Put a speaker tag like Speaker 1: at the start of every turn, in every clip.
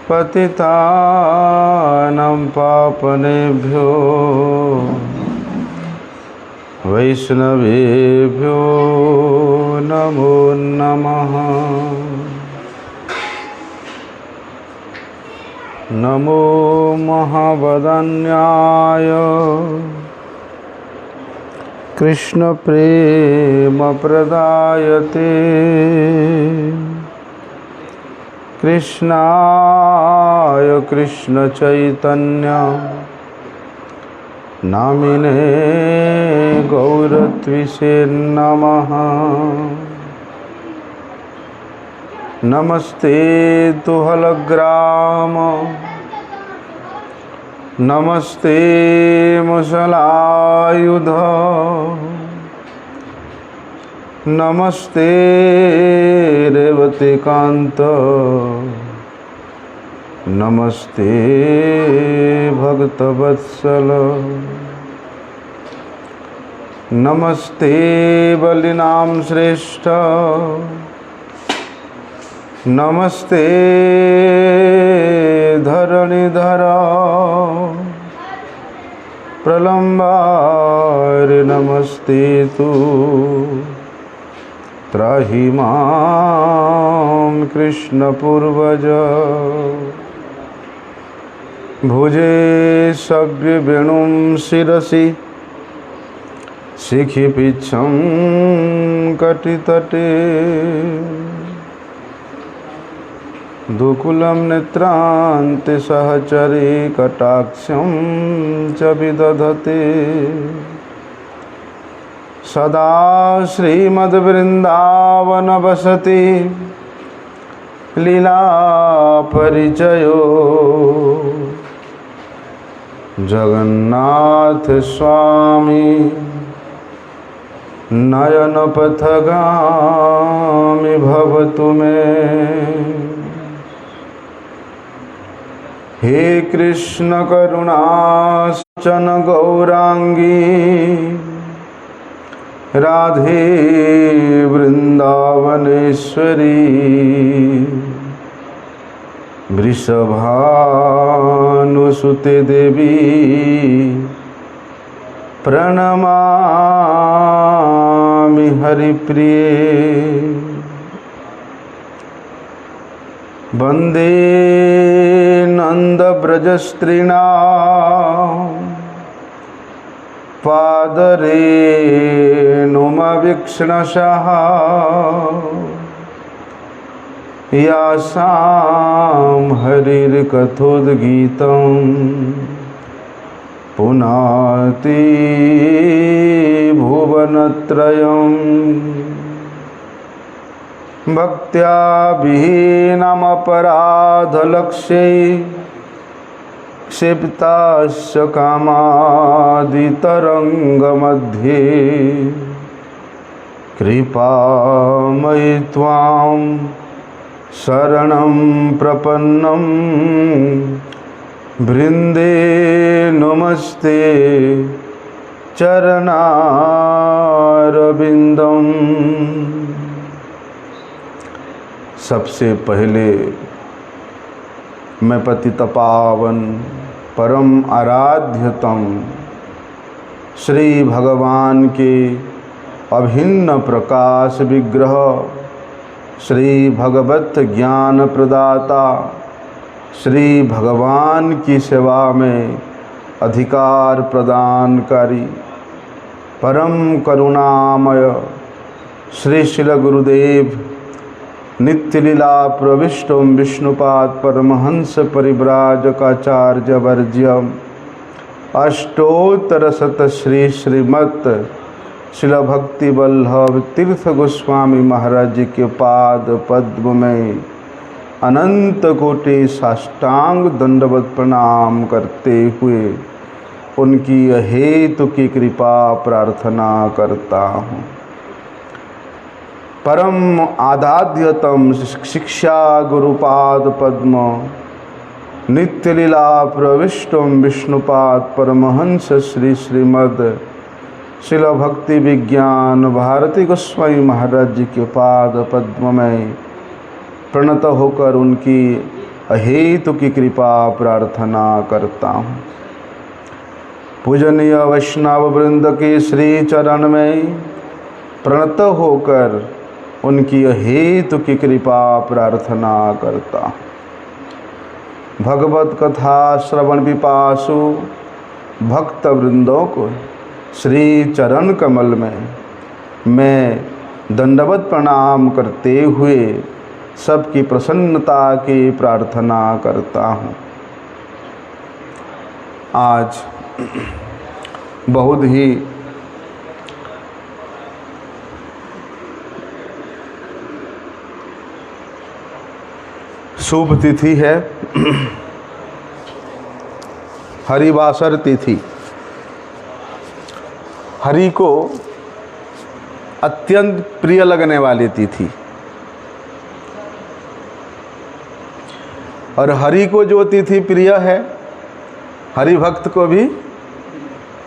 Speaker 1: पतितानां पावनेभ्यो वैष्णवेभ्यो नमो नमः। नमो महावदन्याय कृष्ण प्रेम प्रदायते कृष्णाय कृष्ण चैतन्य नामिने गौरत्विषे नमः। नमस्ते तुहलग्राम नमस्ते मुसलायुध नमस्ते रेवतीकांत नमस्ते भक्तवत्सल नमस्ते बलिनाम श्रेष्ठ नमस्ते धरणीधर प्रलंबार नमस्ते तु त्राहि मां कृष्ण पूर्वज। भुजे सग्रवेणुं शिरसि शिखिपिच्छं कटितटे दुकुलं नेत्रान्ते सहचरे कटाक्षं च विदधते सदा श्रीमद्वृन्दावन वसति लीला परिचयो जगन्नाथ स्वामी नयन पथगामी भवतु मे। हे कृष्ण करुणाचन गौरांगी राधे वृंदावनेश्वरी वृषभानुसुते देवी प्रणमामि हरिप्रिये। वंदे नन्दव्रजस्त्रीणां पादरेणुमवीक्ष्णशः यासां हरिर्कथोद्गीतं पुनाति भुवनत्रयम् भक्त्या विहीनमपराधलक्ष्यै क्षिप्तास्य कामादितरङ्गमध्ये कृपामयि त्वां शरणं प्रपन्नं वृन्दे नमस्ते चरणारविन्दम्। सबसे पहले मैं पतित पावन परम आराध्यतम श्री भगवान के अभिन्न प्रकाश विग्रह श्री भगवत ज्ञान प्रदाता श्री भगवान की सेवा में अधिकार प्रदानकारी परम करुणामय श्री शिल गुरुदेव नित्य लीला प्रविष्टम विष्णुपाद परमहंस परिव्राजकाचार्य वर्ज्यम अष्टोत्तर शत श्री श्रीमत् शिल भक्ति वल्लभ तीर्थ गोस्वामी महाराज जी के पाद पद्म में अनंत कोटि साष्टांग दंडवत प्रणाम करते हुए उनकी अहेतु की कृपा प्रार्थना करता हूँ। परम आराध्यतम शिक्षा गुरुपाद पद्म नित्य लीला प्रविष्टम विष्णुपाद परमहंस श्री श्रीमद शिल भक्ति विज्ञान भारती गोस्वामी महाराज जी के पाद पद्म में प्रणत होकर उनकी अहेतु की कृपा प्रार्थना करता हूँ। पूजनीय वैष्णव वृंद के श्री चरण में प्रणत होकर उनकी अहेतु की कृपा प्रार्थना करता हूँ। भगवत कथा श्रवण पिपासु भक्त वृंदों को श्री चरण कमल में मैं दंडवत प्रणाम करते हुए सबकी प्रसन्नता की प्रार्थना करता हूँ। आज बहुत ही शुभ तिथि है, हरिवासर तिथि। हरि को अत्यंत प्रिय लगने वाली तिथि, और हरि को जो तिथि प्रिय है, हरि भक्त को भी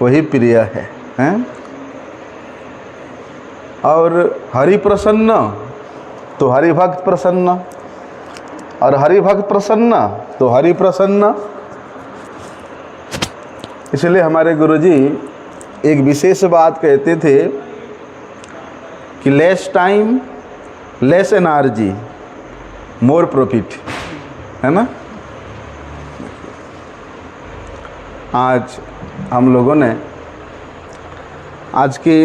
Speaker 1: वही प्रिय है, हैं? और हरि प्रसन्न तो हरि भक्त प्रसन्न, और हरि भक्त प्रसन्न तो हरि प्रसन्न। इसलिए हमारे गुरुजी एक विशेष बात कहते थे कि less time less energy more profit, है ना। आज हम लोगों ने आज की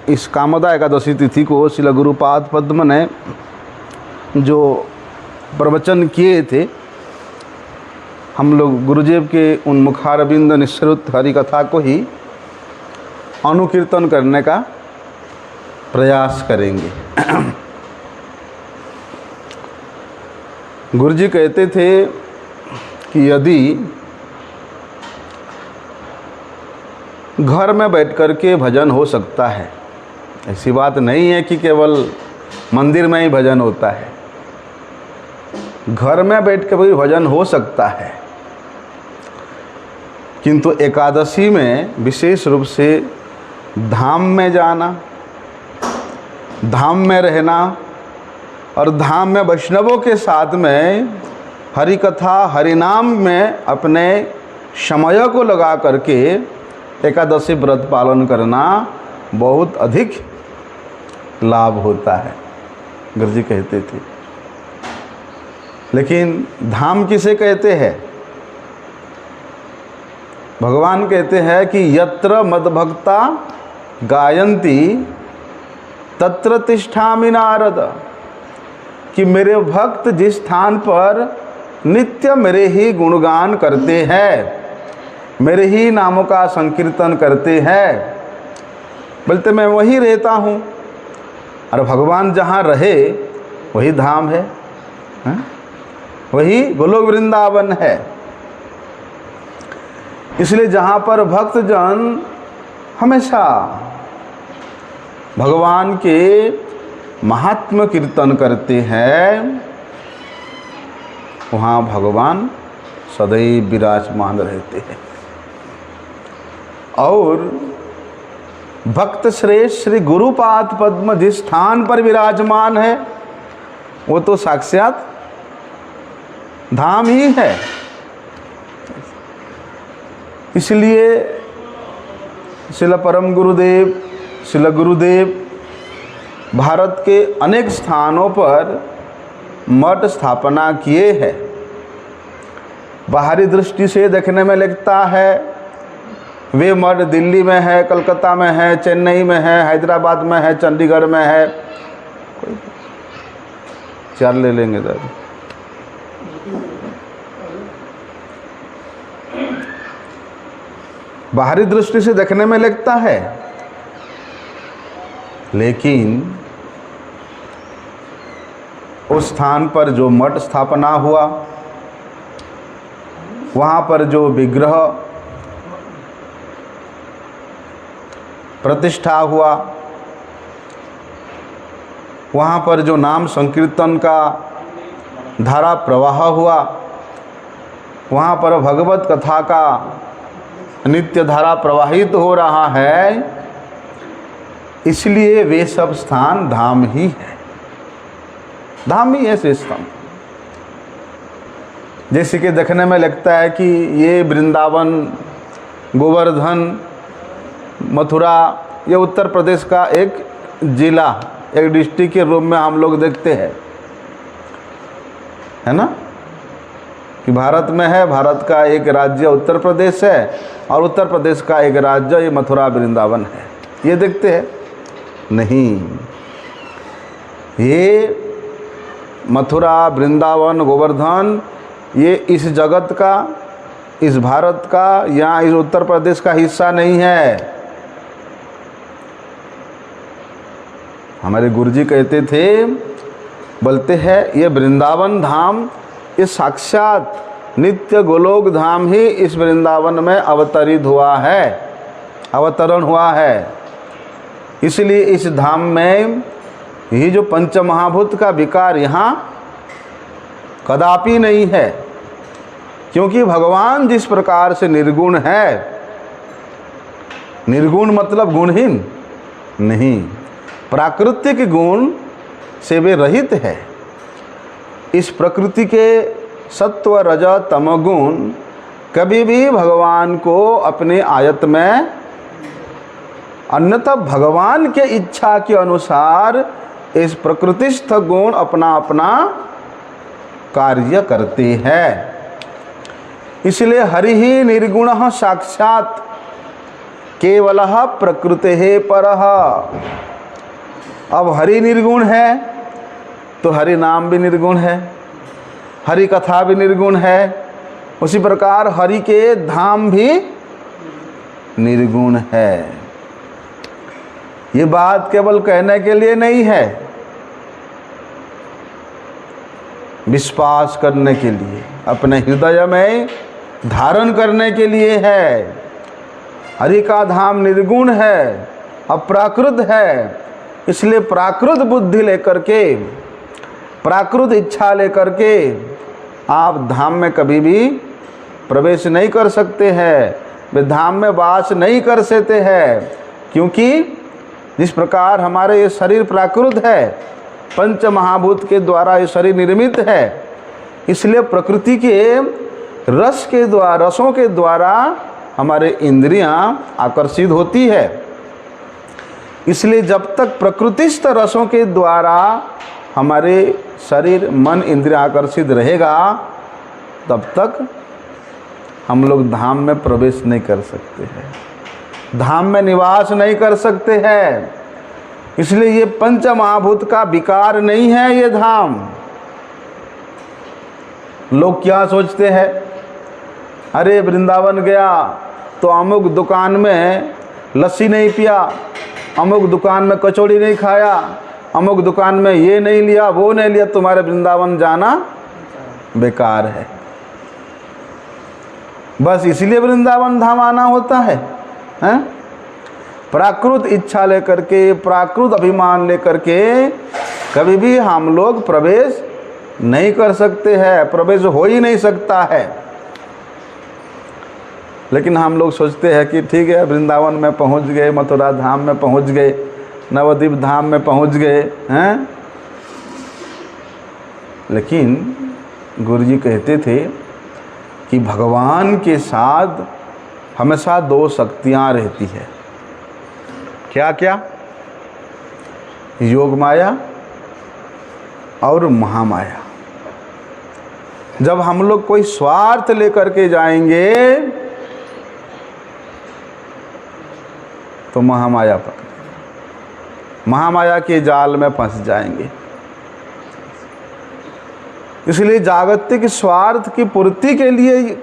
Speaker 1: इस कामदा एकादशी तिथि को श्रील गुरुपाद पद्म ने जो प्रवचन किए थे, हम लोग गुरुदेव के उन मुखारविंद निःसृत हरि कथा को ही अनुकीर्तन करने का प्रयास करेंगे। गुरुजी कहते थे कि यदि घर में बैठ कर के भजन हो सकता है, ऐसी बात नहीं है कि केवल मंदिर में ही भजन होता है, घर में बैठ के भी भजन हो सकता है, किंतु एकादशी में विशेष रूप से धाम में जाना, धाम में रहना और धाम में वैष्णवों के साथ में हरि कथा हरि नाम में अपने समय को लगा करके एकादशी व्रत पालन करना बहुत अधिक लाभ होता है, गुरुजी कहते थे। लेकिन धाम किसे कहते हैं? भगवान कहते हैं कि यत्र मद्भक्ता गायन्ति तत्र तिष्ठामि नारद, कि मेरे भक्त जिस स्थान पर नित्य मेरे ही गुणगान करते हैं, मेरे ही नामों का संकीर्तन करते हैं, बोलते मैं वहीं रहता हूँ। और भगवान जहाँ रहे वही धाम है, वही गोलोक वृंदावन है। इसलिए जहाँ पर भक्तजन हमेशा भगवान के महात्म्य कीर्तन करते हैं, वहाँ भगवान सदैव विराजमान रहते हैं। और भक्त श्रेष्ठ श्री गुरुपाद पद्म जिस स्थान पर विराजमान है वो तो साक्षात धाम ही है। इसलिए श्रील परम गुरुदेव श्रील गुरुदेव भारत के अनेक स्थानों पर मठ स्थापना किए हैं। बाहरी दृष्टि से देखने में लगता है वे मठ दिल्ली में है, कलकत्ता में है, चेन्नई में है, हैदराबाद में है, चंडीगढ़ में है। चार ले लेंगे दादा। बाहरी दृष्टि से देखने में लगता है, लेकिन उस स्थान पर जो मठ स्थापना हुआ, वहाँ पर जो विग्रह प्रतिष्ठा हुआ, वहाँ पर जो नाम संकीर्तन का धारा प्रवाह हुआ, वहाँ पर भगवत कथा का नित्य धारा प्रवाहित हो रहा है, इसलिए वे सब स्थान धाम ही है, धाम ही है से स्थान। जैसे कि देखने में लगता है कि ये वृंदावन, गोवर्धन, मथुरा, ये उत्तर प्रदेश का एक जिला, एक डिस्ट्रिक्ट के रूप में हम लोग देखते हैं, है ना, कि भारत में है, भारत का एक राज्य उत्तर प्रदेश है और उत्तर प्रदेश का एक राज्य ये मथुरा वृंदावन है, ये देखते हैं। नहीं, ये मथुरा, वृंदावन, गोवर्धन ये इस जगत का, इस भारत का या इस उत्तर प्रदेश का हिस्सा नहीं है। हमारे गुरुजी कहते थे, बोलते हैं ये वृंदावन धाम, ये साक्षात नित्य गोलोक धाम ही इस वृंदावन में अवतरित हुआ है, अवतरण हुआ है। इसलिए इस धाम में ये जो पंच महाभूत का विकार यहाँ कदापि नहीं है, क्योंकि भगवान जिस प्रकार से निर्गुण है, निर्गुण मतलब गुणहीन नहीं, प्राकृतिक गुण से वे रहित है। इस प्रकृति के सत्व रज तम गुण कभी भी भगवान को अपने आयत में, अन्यथा भगवान के इच्छा के अनुसार इस प्रकृतिस्थ गुण अपना अपना कार्य करते हैं। इसलिए हरि ही निर्गुण साक्षात केवल प्रकृते परः। अब हरि निर्गुण है तो हरि नाम भी निर्गुण है, हरि कथा भी निर्गुण है, उसी प्रकार हरि के धाम भी निर्गुण है। ये बात केवल कहने के लिए नहीं है, विश्वास करने के लिए, अपने हृदय में धारण करने के लिए है। हरि का धाम निर्गुण है, अप्राकृत है, इसलिए प्राकृत बुद्धि लेकर के, प्राकृत इच्छा लेकर के आप धाम में कभी भी प्रवेश नहीं कर सकते हैं, वे धाम में वास नहीं कर सकते हैं। क्योंकि जिस प्रकार हमारे ये शरीर प्राकृत है, पंच महाभूत के द्वारा ये शरीर निर्मित है, इसलिए प्रकृति के रस के द्वारा, रसों के द्वारा हमारे इंद्रियां आकर्षित होती है। इसलिए जब तक प्रकृतिस्थ रसों के द्वारा हमारे शरीर, मन, इंद्रिय आकर्षित रहेगा, तब तक हम लोग धाम में प्रवेश नहीं कर सकते हैं, धाम में निवास नहीं कर सकते हैं। इसलिए ये पंच महाभूत का विकार नहीं है ये धाम। लोग क्या सोचते हैं, अरे वृंदावन गया तो अमुक दुकान में लस्सी नहीं पिया, अमुक दुकान में कचौड़ी नहीं खाया, अमुक दुकान में ये नहीं लिया, वो नहीं लिया, तुम्हारे वृंदावन जाना बेकार है। बस इसलिए वृंदावन धाम आना होता है, हैं? प्राकृत इच्छा लेकर के, प्राकृत अभिमान लेकर के कभी भी हम लोग प्रवेश नहीं कर सकते हैं, प्रवेश हो ही नहीं सकता है। लेकिन हम लोग सोचते हैं कि ठीक है, वृंदावन में पहुंच गए, मथुरा धाम में पहुंच गए, नवद्वीप धाम में पहुंच गए हैं। लेकिन गुरुजी कहते थे कि भगवान के साथ हमेशा दो शक्तियां रहती है। क्या क्या? योग माया और महामाया। जब हम लोग कोई स्वार्थ लेकर के जाएंगे तो महामाया पकड़, महामाया के जाल में फंस जाएंगे। इसलिए जागतिक स्वार्थ की पूर्ति के लिए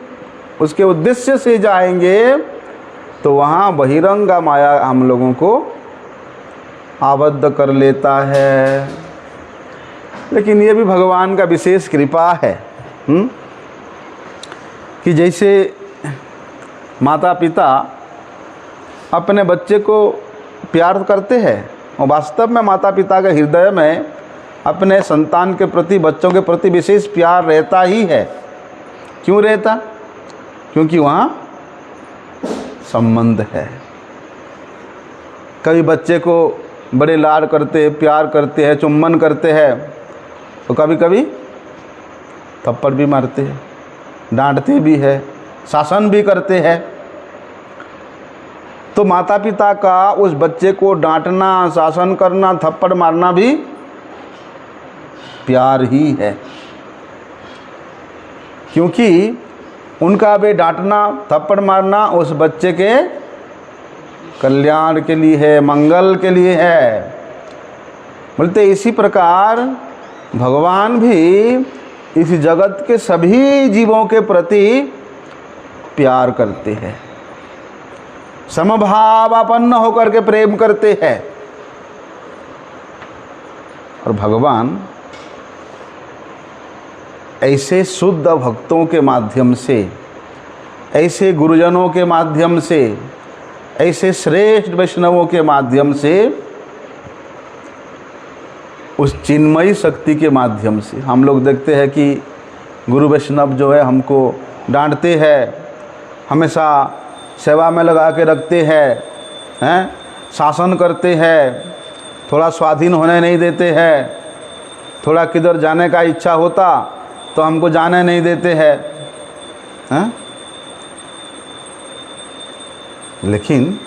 Speaker 1: उसके उद्देश्य से जाएंगे तो वहाँ बहिरंग माया हम लोगों को आबद्ध कर लेता है। लेकिन ये भी भगवान का विशेष कृपा है कि जैसे माता पिता अपने बच्चे को प्यार करते हैं, और वास्तव में माता पिता के हृदय में अपने संतान के प्रति, बच्चों के प्रति विशेष प्यार रहता ही है। क्यों रहता? क्योंकि वहाँ संबंध है। कभी बच्चे को बड़े लाड करते, प्यार करते हैं, चुम्बन करते हैं, तो कभी कभी थप्पड़ भी मारते हैं। डांटते भी है, शासन भी करते हैं। तो माता पिता का उस बच्चे को डांटना, शासन करना, थप्पड़ मारना भी प्यार ही है, क्योंकि उनका भी डांटना, थप्पड़ मारना उस बच्चे के कल्याण के लिए है, मंगल के लिए है। बोलते इसी प्रकार भगवान भी इस जगत के सभी जीवों के प्रति प्यार करते हैं, समभावापन्न होकर के प्रेम करते हैं। और भगवान ऐसे शुद्ध भक्तों के माध्यम से, ऐसे गुरुजनों के माध्यम से, ऐसे श्रेष्ठ वैष्णवों के माध्यम से, उस चिन्मयी शक्ति के माध्यम से हम लोग देखते हैं कि गुरु वैष्णव जो है हमको डांटते हैं, हमेशा सेवा में लगा के रखते हैं, शासन करते हैं, थोड़ा स्वाधीन होने नहीं देते हैं, थोड़ा किधर जाने का इच्छा होता तो हमको जाने नहीं देते हैं। लेकिन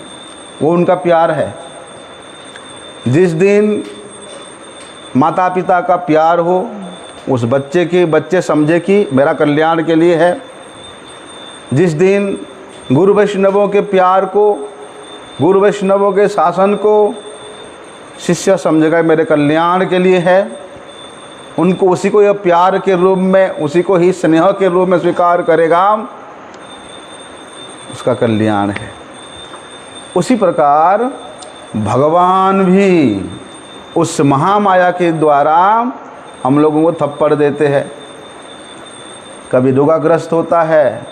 Speaker 1: वो उनका प्यार है। जिस दिन माता पिता का प्यार हो, उस बच्चे समझे कि मेरा कल्याण के लिए है। जिस दिन गुरु वैष्णवों के प्यार को, गुरु वैष्णवों के शासन को शिष्य समझेगा मेरे कल्याण के लिए है, उनको उसी को यह प्यार के रूप में, उसी को ही स्नेह के रूप में स्वीकार करेगा, उसका कल्याण है। उसी प्रकार भगवान भी उस महामाया के द्वारा हम लोगों को थप्पड़ देते हैं। कभी रोगाग्रस्त होता है,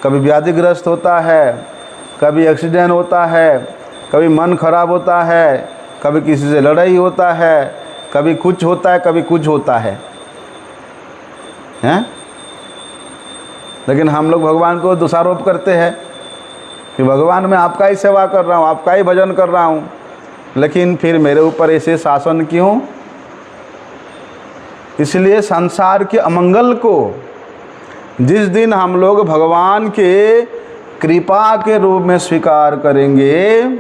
Speaker 1: कभी व्याधिग्रस्त होता है, कभी एक्सीडेंट होता है, कभी मन खराब होता है, कभी किसी से लड़ाई होता है, कभी कुछ होता है, कभी कुछ होता है, हैं? लेकिन हम लोग भगवान को दोषारोप करते हैं कि भगवान मैं आपका ही सेवा कर रहा हूँ, आपका ही भजन कर रहा हूँ, लेकिन फिर मेरे ऊपर ऐसे शासन क्यों? इसलिए संसार के अमंगल को जिस दिन हम लोग भगवान के कृपा के रूप में स्वीकार करेंगे,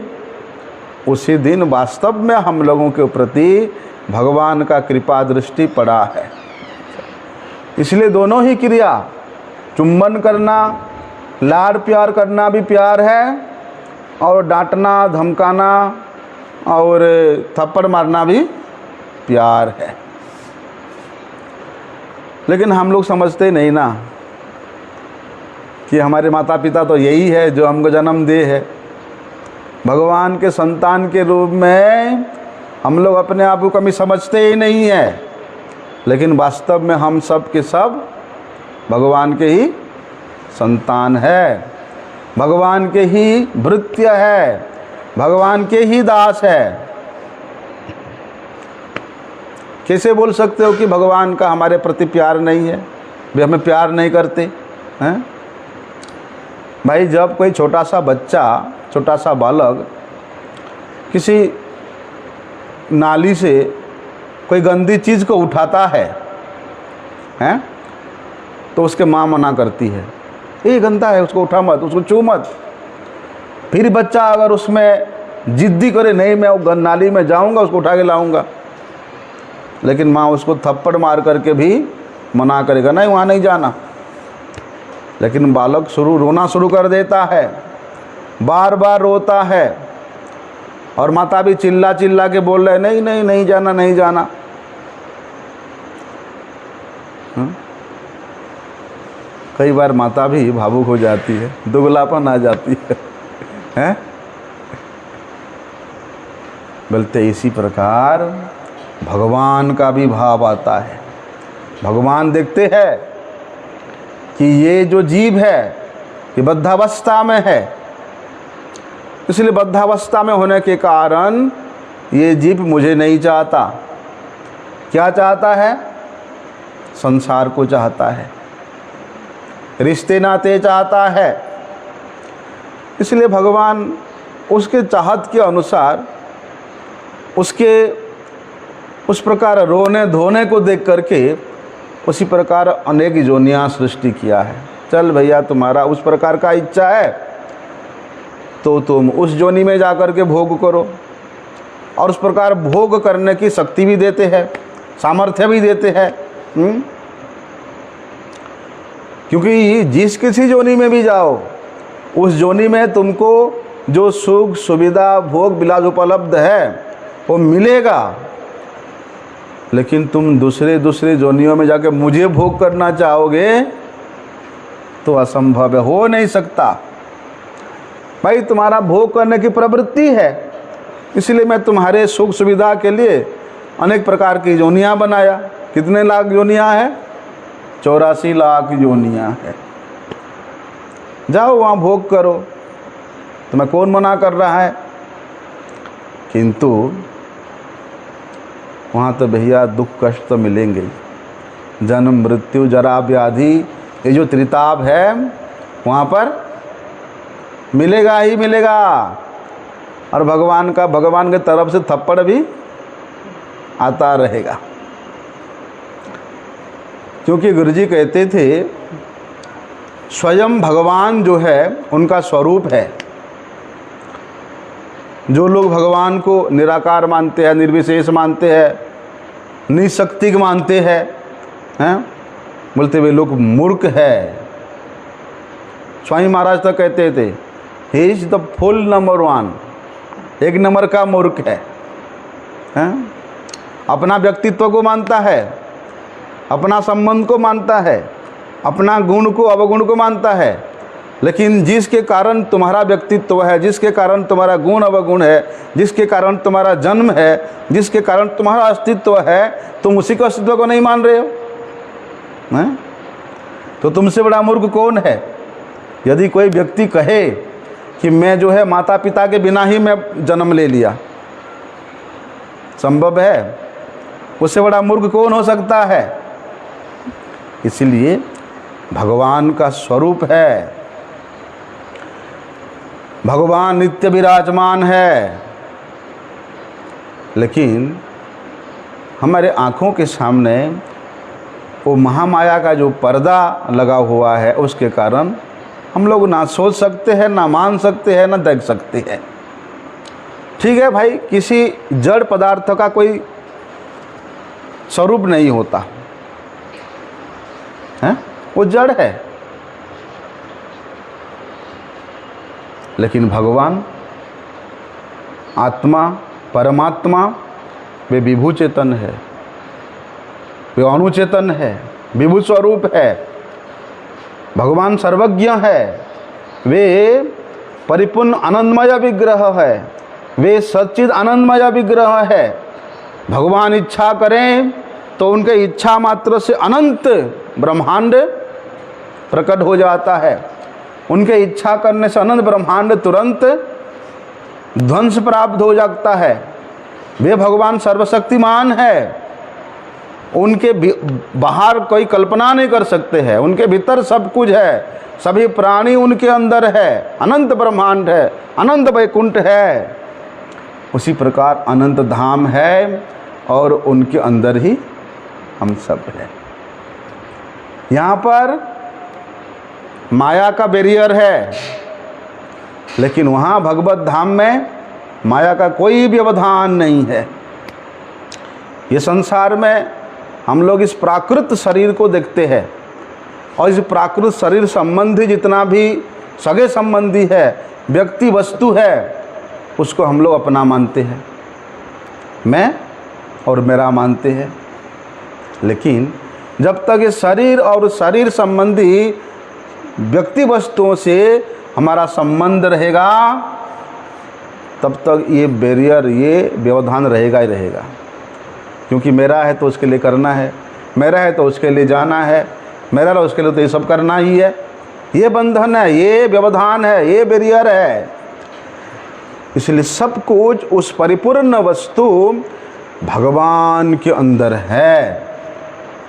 Speaker 1: उसी दिन वास्तव में हम लोगों के प्रति भगवान का कृपा दृष्टि पड़ा है। इसलिए दोनों ही क्रिया, चुंबन करना, लाड प्यार करना भी प्यार है, और डांटना, धमकाना और थप्पड़ मारना भी प्यार है। लेकिन हम लोग समझते नहीं ना कि हमारे माता पिता तो यही है जो हमको जन्म दे है। भगवान के संतान के रूप में हम लोग अपने आप को कभी समझते ही नहीं है, लेकिन वास्तव में हम सब के सब भगवान के ही संतान है, भगवान के ही भृत्य है, भगवान के ही दास है। कैसे बोल सकते हो कि भगवान का हमारे प्रति प्यार नहीं है, वे हमें प्यार नहीं करते हैं? भाई जब कोई छोटा सा बच्चा, छोटा सा बालक किसी नाली से कोई गंदी चीज़ को उठाता है, हैं? तो उसके माँ मना करती है, ये गंदा है, उसको उठा मत, उसको छू मत। फिर बच्चा अगर उसमें जिद्दी करे, नहीं मैं वो नाली में जाऊंगा, उसको उठा के लाऊंगा, लेकिन माँ उसको थप्पड़ मार करके भी मना करेगा, नहीं वहाँ नहीं जाना। लेकिन बालक रोना शुरू कर देता है, बार बार रोता है, और माता भी चिल्ला चिल्ला के बोल रहे नहीं नहीं नहीं जाना, नहीं जाना। कई बार माता भी भावुक हो जाती है, दुगलापन आ जाती है, हैं? बोलते इसी प्रकार भगवान का भी भाव आता है। भगवान देखते हैं कि ये जो जीव है ये बद्धावस्था में है, इसलिए बद्धावस्था में होने के कारण ये जीव मुझे नहीं चाहता। क्या चाहता है? संसार को चाहता है, रिश्ते नाते चाहता है। इसलिए भगवान उसके चाहत के अनुसार उसके उस प्रकार रोने धोने को देख करके उसी प्रकार अनेक योनियां सृष्टि किया है। चल भैया तुम्हारा उस प्रकार का इच्छा है तो तुम उस योनि में जाकर के भोग करो। और उस प्रकार भोग करने की शक्ति भी देते हैं, सामर्थ्य भी देते हैं। क्योंकि जिस किसी योनि में भी जाओ उस योनि में तुमको जो सुख सुविधा भोग विलास उपलब्ध है वो मिलेगा, लेकिन तुम दूसरे योनियों में जाके मुझे भोग करना चाहोगे तो असंभव है, हो नहीं सकता। भाई तुम्हारा भोग करने की प्रवृत्ति है, इसलिए मैं तुम्हारे सुख सुविधा के लिए अनेक प्रकार की योनियां बनाया। कितने लाख योनियां हैं? 84 लाख योनियां हैं। जाओ वहाँ भोग करो, तुम्हें कौन मना कर रहा है? किंतु वहाँ तो भैया दुख कष्ट तो मिलेंगे, जन्म मृत्यु जरा व्याधि, ये जो त्रिताप है वहाँ पर मिलेगा ही मिलेगा। और भगवान के तरफ से थप्पड़ भी आता रहेगा। क्योंकि गुरुजी कहते थे स्वयं भगवान जो है उनका स्वरूप है। जो लोग भगवान को निराकार मानते हैं, निर्विशेष मानते हैं, निशक्तिक मानते हैं, बोलते वे लोग मूर्ख है। स्वामी महाराज तक कहते थे he is the full number 1, एक नंबर का मूर्ख है। अपना व्यक्तित्व को मानता है, अपना संबंध को मानता है, अपना गुण को अवगुण को मानता है, लेकिन जिसके कारण तुम्हारा व्यक्तित्व है, जिसके कारण तुम्हारा गुण अवगुण है, जिसके कारण तुम्हारा जन्म है, जिसके कारण तुम्हारा अस्तित्व है, तुम उसी के अस्तित्व को नहीं मान रहे हो। तो तुमसे बड़ा मूर्ख कौन है? यदि कोई व्यक्ति कहे कि मैं जो है माता पिता के बिना ही मैं जन्म ले लिया, संभव है? उससे बड़ा मूर्ख कौन हो सकता है? इसलिए भगवान का स्वरूप है, भगवान नित्य विराजमान है, लेकिन हमारे आँखों के सामने वो महामाया का जो पर्दा लगा हुआ है उसके कारण हम लोग ना सोच सकते हैं, ना मान सकते हैं, ना देख सकते हैं। ठीक है भाई, किसी जड़ पदार्थ का कोई स्वरूप नहीं होता है, वो जड़ है। लेकिन भगवान आत्मा परमात्मा वे विभु चेतन है, वे अनुचेतन है, विभु स्वरूप है। भगवान सर्वज्ञ है, वे परिपूर्ण आनंदमय विग्रह है, वे सच्चिद आनंदमय विग्रह है। भगवान इच्छा करें तो उनके इच्छा मात्र से अनंत ब्रह्मांड प्रकट हो जाता है। उनके इच्छा करने से अनंत ब्रह्मांड तुरंत ध्वंस प्राप्त हो जाता है। वे भगवान सर्वशक्तिमान है, उनके बाहर कोई कल्पना नहीं कर सकते हैं, उनके भीतर सब कुछ है, सभी प्राणी उनके अंदर है, अनंत ब्रह्मांड है, अनंत वैकुंठ है। उसी प्रकार अनंत धाम है और उनके अंदर ही हम सब हैं। यहाँ पर माया का बैरियर है, लेकिन वहाँ भगवत धाम में माया का कोई व्यवधान नहीं है। ये संसार में हम लोग इस प्राकृत शरीर को देखते हैं और इस प्राकृत शरीर संबंधी जितना भी सगे संबंधी है, व्यक्ति वस्तु है, उसको हम लोग अपना मानते हैं, मैं और मेरा मानते हैं। लेकिन जब तक ये शरीर और शरीर संबंधी व्यक्ति वस्तुओं से हमारा संबंध रहेगा तब तक ये बैरियर, ये व्यवधान रहेगा ही रहेगा। क्योंकि मेरा है तो उसके लिए करना है, मेरा है तो उसके लिए जाना है, मेरा है उसके लिए तो ये सब करना ही है। ये बंधन है, ये व्यवधान है, ये बैरियर है। इसलिए सब कुछ उस परिपूर्ण वस्तु भगवान के अंदर है,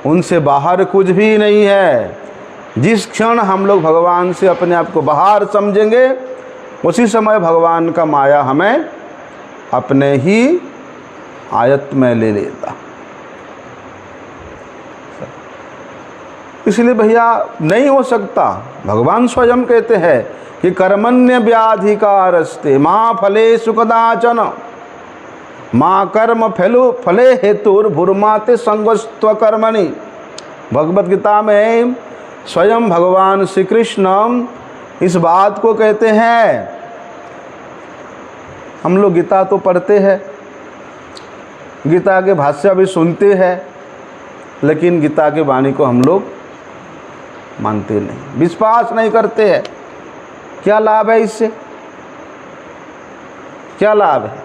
Speaker 1: उनसे बाहर कुछ भी नहीं है। जिस क्षण हम लोग भगवान से अपने आप को बाहर समझेंगे उसी समय भगवान का माया हमें अपने ही आयत में ले लेता। इसलिए भैया नहीं हो सकता। भगवान स्वयं कहते हैं कि कर्मण्य व्याधिकारस्ते माँ फलेषु कदाचन माँ कर्म फले हेतुर्भुर्माते संगस्त्व कर्मणि। भगवत गीता में स्वयं भगवान श्री कृष्ण इस बात को कहते हैं। हम लोग गीता तो पढ़ते हैं, गीता के भाष्य भी सुनते हैं, लेकिन गीता के वाणी को हम लोग मानते नहीं, विश्वास नहीं करते हैं। क्या लाभ है इससे? क्या लाभ है?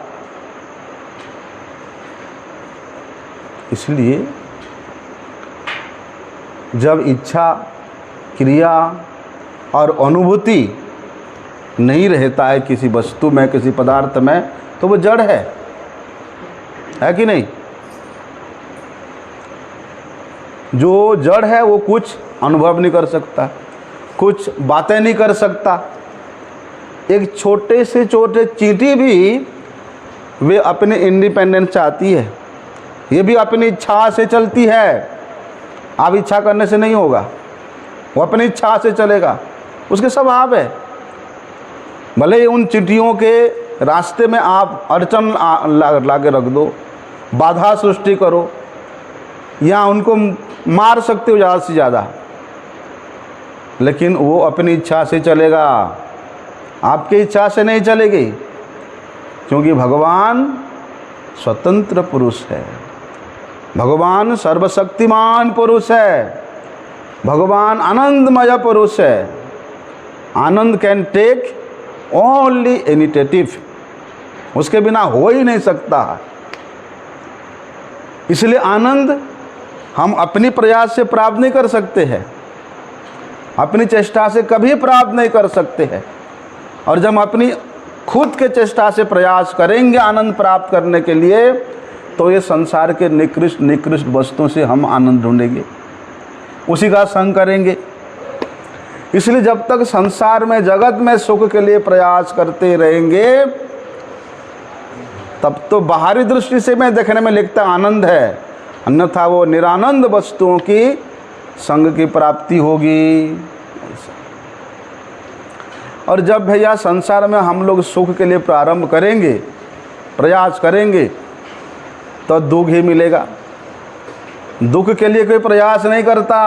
Speaker 1: इसलिए जब इच्छा, क्रिया और अनुभूति नहीं रहता है किसी वस्तु में, किसी पदार्थ में, तो वो जड़ है कि नहीं? जो जड़ है वो कुछ अनुभव नहीं कर सकता, कुछ बातें नहीं कर सकता। एक छोटे से छोटे चींटी भी वे अपने इंडिपेंडेंस चाहती है, ये भी अपनी इच्छा से चलती है। आप इच्छा करने से नहीं होगा, वो अपनी इच्छा से चलेगा, उसके स्वभाव है। भले ही उन चींटियों के रास्ते में आप अड़चन ला के रख दो, बाधा सृष्टि करो, या उनको मार सकते हो ज़्यादा से ज़्यादा, लेकिन वो अपनी इच्छा से चलेगा, आपकी इच्छा से नहीं चलेगी। क्योंकि भगवान स्वतंत्र पुरुष है, भगवान सर्वशक्तिमान पुरुष है, भगवान आनंदमय पुरुष है। आनंद कैन टेक ओनली इनिशिएटिव, उसके बिना हो ही नहीं सकता। इसलिए आनंद हम अपनी प्रयास से प्राप्त नहीं कर सकते हैं, अपनी चेष्टा से कभी प्राप्त नहीं कर सकते हैं। और जब हम अपनी खुद के चेष्टा से प्रयास करेंगे आनंद प्राप्त करने के लिए, तो ये संसार के निकृष्ट वस्तुओं से हम आनंद ढूंढेंगे, उसी का संग करेंगे। इसलिए जब तक संसार में, जगत में सुख के लिए प्रयास करते रहेंगे, तब तो बाहरी दृष्टि से मैं देखने में लिखता आनंद है, अन्यथा वो निरानंद वस्तुओं की संग की प्राप्ति होगी। और जब भैया संसार में हम लोग सुख के लिए प्रारंभ करेंगे, प्रयास करेंगे, तो दुख ही मिलेगा। दुख के लिए कोई प्रयास नहीं करता,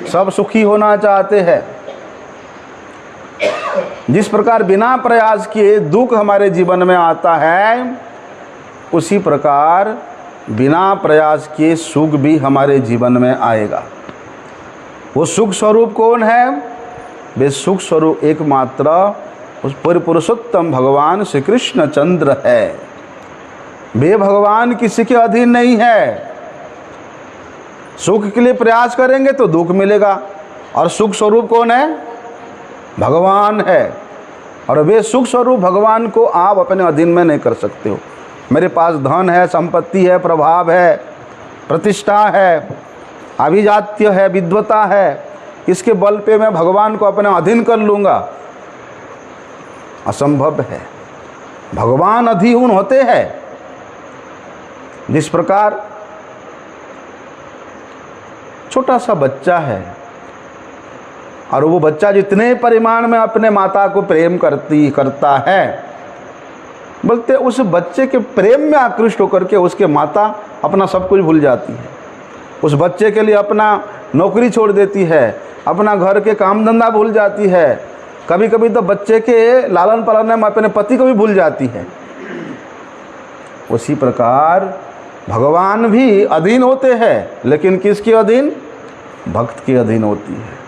Speaker 1: सब सुखी होना चाहते हैं। जिस प्रकार बिना प्रयास किए दुख हमारे जीवन में आता है, उसी प्रकार बिना प्रयास किए सुख भी हमारे जीवन में आएगा। वो सुख स्वरूप कौन है? वे सुख स्वरूप एकमात्र उस पुरुषोत्तम भगवान श्री कृष्ण चंद्र है। वे भगवान किसी के अधीन नहीं है। सुख के लिए प्रयास करेंगे तो दुख मिलेगा, और सुख स्वरूप कौन है? भगवान है। और वे सुख स्वरूप भगवान को आप अपने अधीन में नहीं कर सकते हो। मेरे पास धन है, संपत्ति है, प्रभाव है, प्रतिष्ठा है, अभिजात्य है, विद्वता है, इसके बल पे मैं भगवान को अपने अधीन कर लूँगा, असंभव है। भगवान अधीन होते हैं। जिस प्रकार छोटा सा बच्चा है, और वो बच्चा जितने परिमाण में अपने माता को प्रेम करता है, बोलते उस बच्चे के प्रेम में आकृष्ट होकर के उसके माता अपना सब कुछ भूल जाती है। उस बच्चे के लिए अपना नौकरी छोड़ देती है, अपना घर के काम धंधा भूल जाती है, कभी कभी तो बच्चे के लालन पालन में अपने पति को भी भूल जाती है। उसी प्रकार भगवान भी अधीन होते हैं, लेकिन किसके अधीन? भक्त के अधीन होती है।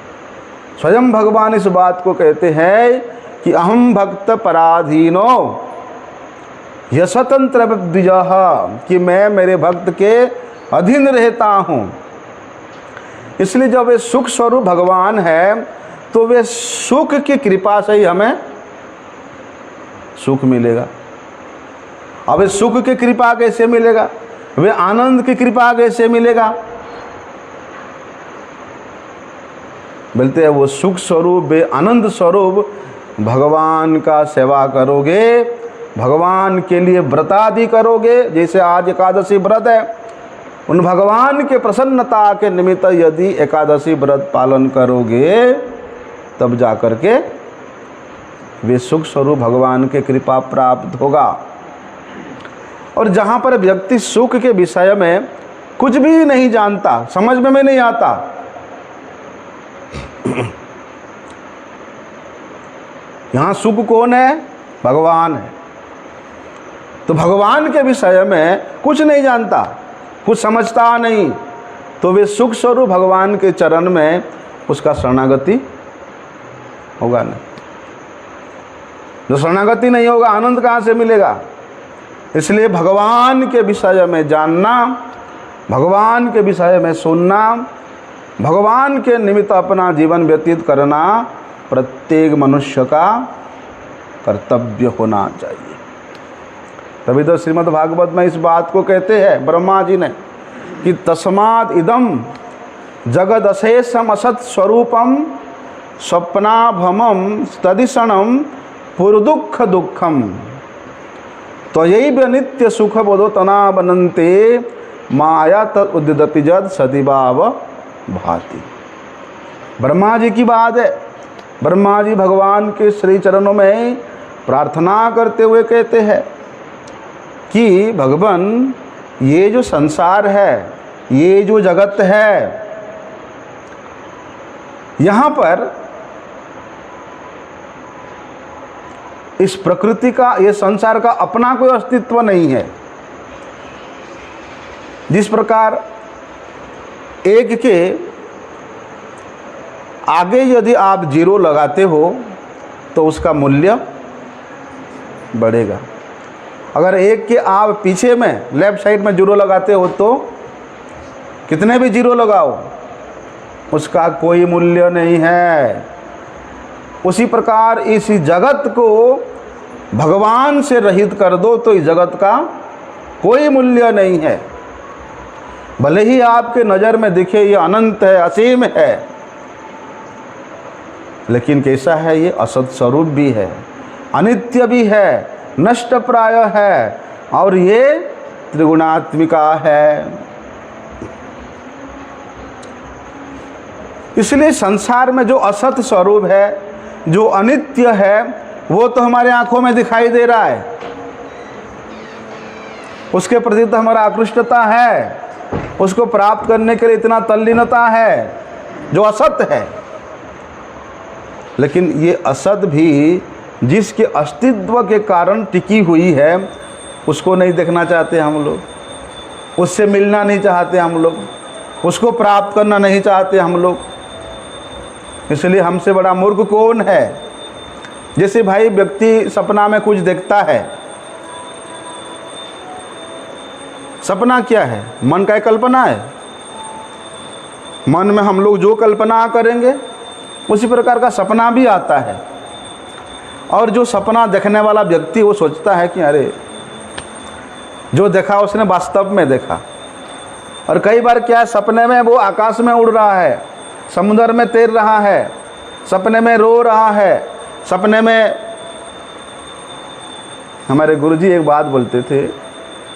Speaker 1: स्वयं भगवान इस बात को कहते हैं कि अहम भक्त पराधीनो यह स्वतंत्र द्विजः, कि मैं मेरे भक्त के अधीन रहता हूँ। इसलिए जब वे सुख स्वरूप भगवान है, तो वे सुख की कृपा से ही हमें सुख मिलेगा। अब वे सुख की कृपा कैसे मिलेगा? वे आनंद की कृपा कैसे मिलेगा? बोलते हैं वो सुख स्वरूप, वे आनंद स्वरूप भगवान का सेवा करोगे, भगवान के लिए व्रत आदि करोगे। जैसे आज एकादशी व्रत है, उन भगवान के प्रसन्नता के निमित्त यदि एकादशी व्रत पालन करोगे तब जाकर के वे सुख स्वरूप भगवान के कृपा प्राप्त होगा। और जहाँ पर व्यक्ति सुख के विषय में कुछ भी नहीं जानता, समझ में नहीं आता, यहाँ सुख कौन है? भगवान है। तो भगवान के विषय में कुछ नहीं जानता, कुछ समझता नहीं, तो वे सुख स्वरूप भगवान के चरण में उसका शरणागति होगा नहीं। जो शरणागति नहीं होगा आनंद कहाँ से मिलेगा? इसलिए भगवान के विषय में जानना, भगवान के विषय में सुनना, भगवान के निमित्त अपना जीवन व्यतीत करना प्रत्येक मनुष्य का कर्तव्य होना चाहिए। तभी तो श्रीमद् भागवत में इस बात को कहते हैं ब्रह्मा जी ने कि तस्मात् इदम जगदशेषम असत स्वरूपम स्वप्नाभमम तदिशणम पुरुदुःख दुःखम त्वयैव नित्य सुख बोधो तना बनन्ते माया तदुद्यपि जद सतिभाव भाति। ब्रह्मा जी की बात है। ब्रह्मा जी भगवान के श्री चरणों में प्रार्थना करते हुए कहते हैं कि भगवान, ये जो संसार है, ये जो जगत है, यहाँ पर इस प्रकृति का, ये संसार का अपना कोई अस्तित्व नहीं है। जिस प्रकार एक के आगे यदि आप जीरो लगाते हो तो उसका मूल्य बढ़ेगा। अगर एक के आप पीछे में लेफ्ट साइड में जीरो लगाते हो तो कितने भी जीरो लगाओ उसका कोई मूल्य नहीं है। उसी प्रकार इस जगत को भगवान से रहित कर दो तो इस जगत का कोई मूल्य नहीं है। भले ही आपके नज़र में दिखे ये अनंत है, असीम है, लेकिन कैसा है? ये असत स्वरूप भी है, अनित्य भी है, नष्ट प्राय है, और ये त्रिगुणात्मिका है। इसलिए संसार में जो असत स्वरूप है, जो अनित्य है, वो तो हमारे आंखों में दिखाई दे रहा है, उसके प्रति तो हमारा आकृष्टता है, उसको प्राप्त करने के लिए इतना तल्लीनता है जो असत है। लेकिन ये असत भी जिसके अस्तित्व के कारण टिकी हुई है, उसको नहीं देखना चाहते हम लोग, उससे मिलना नहीं चाहते हम लोग, उसको प्राप्त करना नहीं चाहते हम लोग। इसलिए हमसे बड़ा मूर्ख कौन है? जैसे भाई व्यक्ति सपना में कुछ देखता है, सपना क्या है? मन का एक कल्पना है। मन में हम लोग जो कल्पना करेंगे उसी प्रकार का सपना भी आता है। और जो सपना देखने वाला व्यक्ति वो सोचता है कि अरे जो देखा उसने वास्तव में देखा। और कई बार क्या है, सपने में वो आकाश में उड़ रहा है, समुद्र में तैर रहा है, सपने में रो रहा है, सपने में। हमारे गुरुजी एक बात बोलते थे,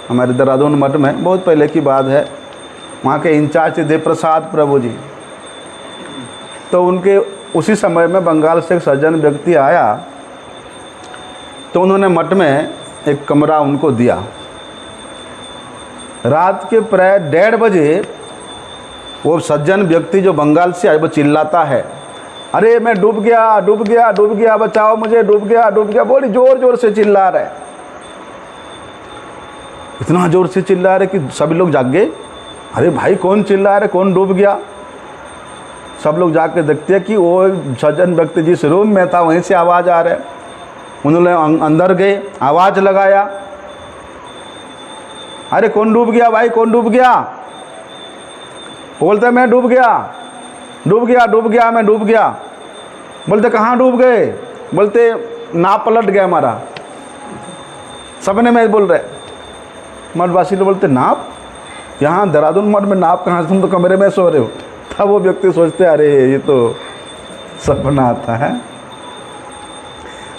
Speaker 1: हमारे देहरादून मठ में, बहुत पहले की बात है, वहाँ के इंचार्ज थे प्रसाद प्रभु जी। तो उनके उसी समय में बंगाल से एक सज्जन व्यक्ति आया, तो उन्होंने मठ में एक कमरा उनको दिया। रात के प्राय 1:30 बजे वो सज्जन व्यक्ति जो बंगाल से आए वो चिल्लाता है, अरे मैं डूब गया, डूब गया, डूब गया, बचाओ मुझे, डूब गया, डूब गया। बड़ी जोर जोर से चिल्ला रहे, इतना जोर से चिल्ला रहे कि सभी लोग जाग गए। अरे भाई कौन चिल्ला रहे, कौन डूब गया? सब लोग जाके देखते हैं कि वो सज्जन व्यक्ति जिस रूम में था वहीं से आवाज़ आ रहा है। उन्होंने अंदर गए, आवाज़ लगाया, अरे कौन डूब गया भाई, कौन डूब गया? बोलते मैं डूब गया, डूब गया, डूब गया, मैं डूब गया। बोलते कहाँ डूब गए? बोलते नाव पलट गया हमारा। सपने में बोल रहे। मठवासी लोग बोलते नाव? यहाँ देहरादून मठ में नाव कहाँ से? तुम तो कमरे में सो रहे हो। तब वो व्यक्ति सोचते अरे ये तो सपना आता है।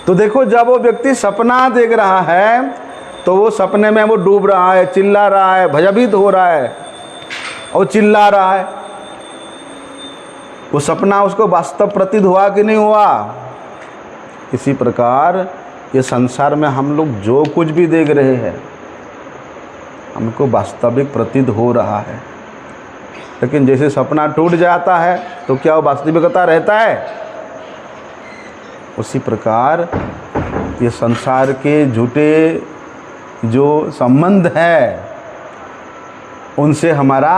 Speaker 1: तो देखो, जब वो व्यक्ति सपना देख रहा है तो वो सपने में वो डूब रहा है, चिल्ला रहा है, भयभीत हो रहा है। और चिल्ला रहा है। वो सपना उसको वास्तव प्रतीत हुआ कि नहीं हुआ? इसी प्रकार ये संसार में हम लोग जो कुछ भी देख रहे हैं हमको वास्तविक प्रतीत हो रहा है, लेकिन जैसे सपना टूट जाता है तो क्या वो वास्तविकता रहता है? उसी प्रकार ये संसार के झूठे जो संबंध है उनसे हमारा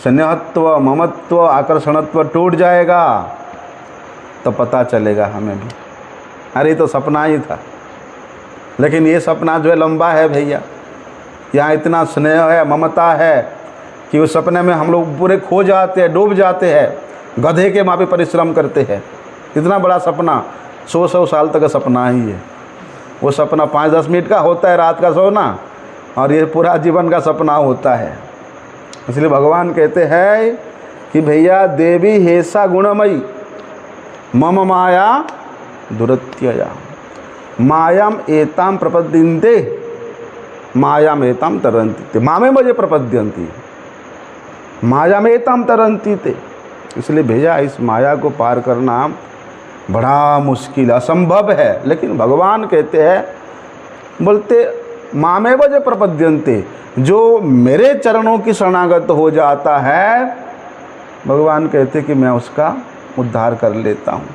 Speaker 1: स्नेहत्व, ममत्व, आकर्षणत्व टूट जाएगा, तो पता चलेगा हमें भी, अरे ये तो सपना ही था। लेकिन ये सपना जो है लंबा है भैया, यहाँ इतना स्नेह है, ममता है कि उस सपने में हम लोग पूरे खो जाते हैं, डूब जाते हैं, गधे के माँ पे परिश्रम करते हैं। इतना बड़ा सपना 100 साल तक का सपना ही है। वो सपना 5-10 मिनट का होता है रात का सोना, और ये पूरा जीवन का सपना होता है। इसलिए भगवान कहते हैं कि भैया देवी हेसा गुणमयी मम माया दुरत्यया मायाम एताम प्रपद्यन्ते मायाम एताम तरन्ति ते मामे मुझे प्रपद्यन्ति मायाम एताम तरन्ति ते। इसलिए भैया इस माया को पार करना बड़ा मुश्किल, असंभव है। लेकिन भगवान कहते हैं, बोलते मामे वजह प्रपद्यन्ते, जो मेरे चरणों की शरणागत हो जाता है, भगवान कहते कि मैं उसका उद्धार कर लेता हूँ।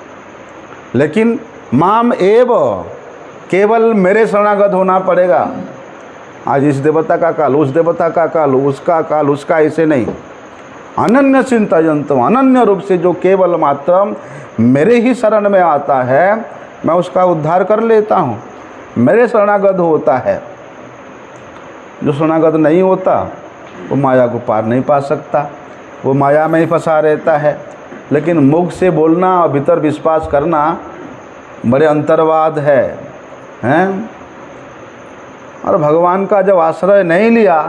Speaker 1: लेकिन माम एव, केवल मेरे शरणागत होना पड़ेगा। आज इस देवता का काल, उस देवता का काल, उसका काल, उसका, ऐसे नहीं। अनन्य चिंतयन्तम, अनन्य रूप से जो केवल मात्र मेरे ही शरण में आता है, मैं उसका उद्धार कर लेता हूँ, मेरे शरणागत होता है। जो शरणागत नहीं होता वो माया को पार नहीं पा सकता, वो माया में ही फंसा रहता है। लेकिन मुख से बोलना और भीतर विश्वास करना बड़े अंतर्वाद है, हैं? और भगवान का जब आश्रय नहीं लिया,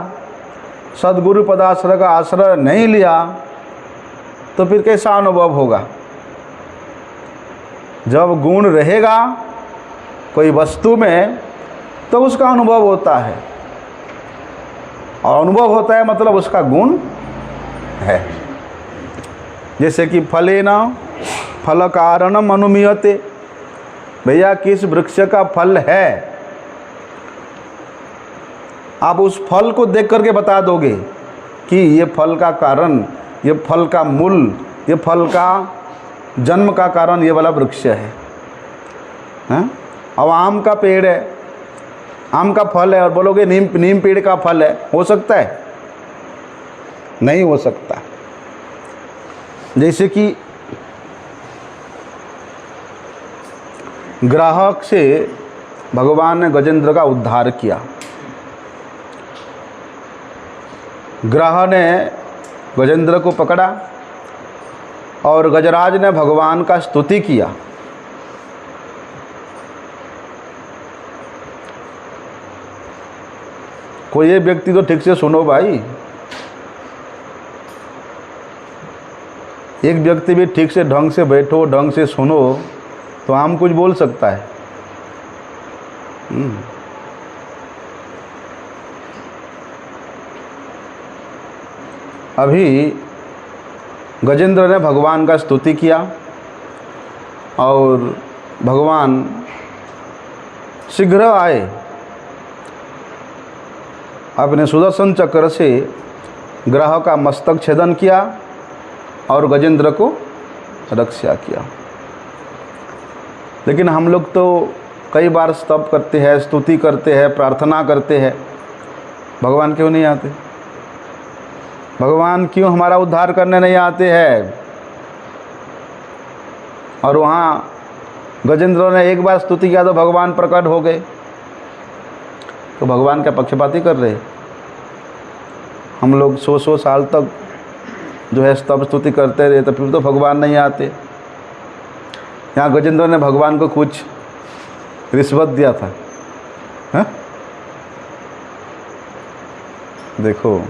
Speaker 1: सद्गुरु पदाश्रय का आश्रय नहीं लिया, तो फिर कैसा अनुभव होगा? जब गुण रहेगा कोई वस्तु में तो उसका अनुभव होता है, और अनुभव होता है मतलब उसका गुण है। जैसे कि फलेन फल कारणम अनुमीयते, भैया किस वृक्ष का फल है, आप उस फल को देख करके बता दोगे कि ये फल का कारण, ये फल का मूल, ये फल का जन्म का कारण ये वाला वृक्ष है। हैं? अब आम का पेड़ है, आम का फल है, और बोलोगे नीम पेड़ का फल है, हो सकता है? नहीं हो सकता। जैसे कि ग्राहक से भगवान ने गजेंद्र का उद्धार किया। ग्रह ने गजेंद्र को पकड़ा और गजराज ने भगवान का स्तुति किया। कोई ये व्यक्ति तो ठीक से सुनो भाई, एक व्यक्ति भी ठीक से ढंग से बैठो, ढंग से सुनो, तो हम कुछ बोल सकता है। अभी गजेंद्र ने भगवान का स्तुति किया और भगवान शीघ्र आए, अपने सुदर्शन चक्र से ग्रह का मस्तक छेदन किया और गजेंद्र को रक्षा किया। लेकिन हम लोग तो कई बार स्तव करते हैं, स्तुति करते हैं, प्रार्थना करते हैं, भगवान क्यों नहीं आते? भगवान क्यों हमारा उद्धार करने नहीं आते हैं? और वहाँ गजेंद्र ने एक बार स्तुति किया तो भगवान प्रकट हो गए। तो भगवान क्या पक्षपाती कर रहे? हम लोग 100 साल तक जो है स्तव स्तुति करते रहे, तो फिर तो भगवान नहीं आते। यहाँ गजेंद्र ने भगवान को कुछ रिश्वत दिया था, है? देखो,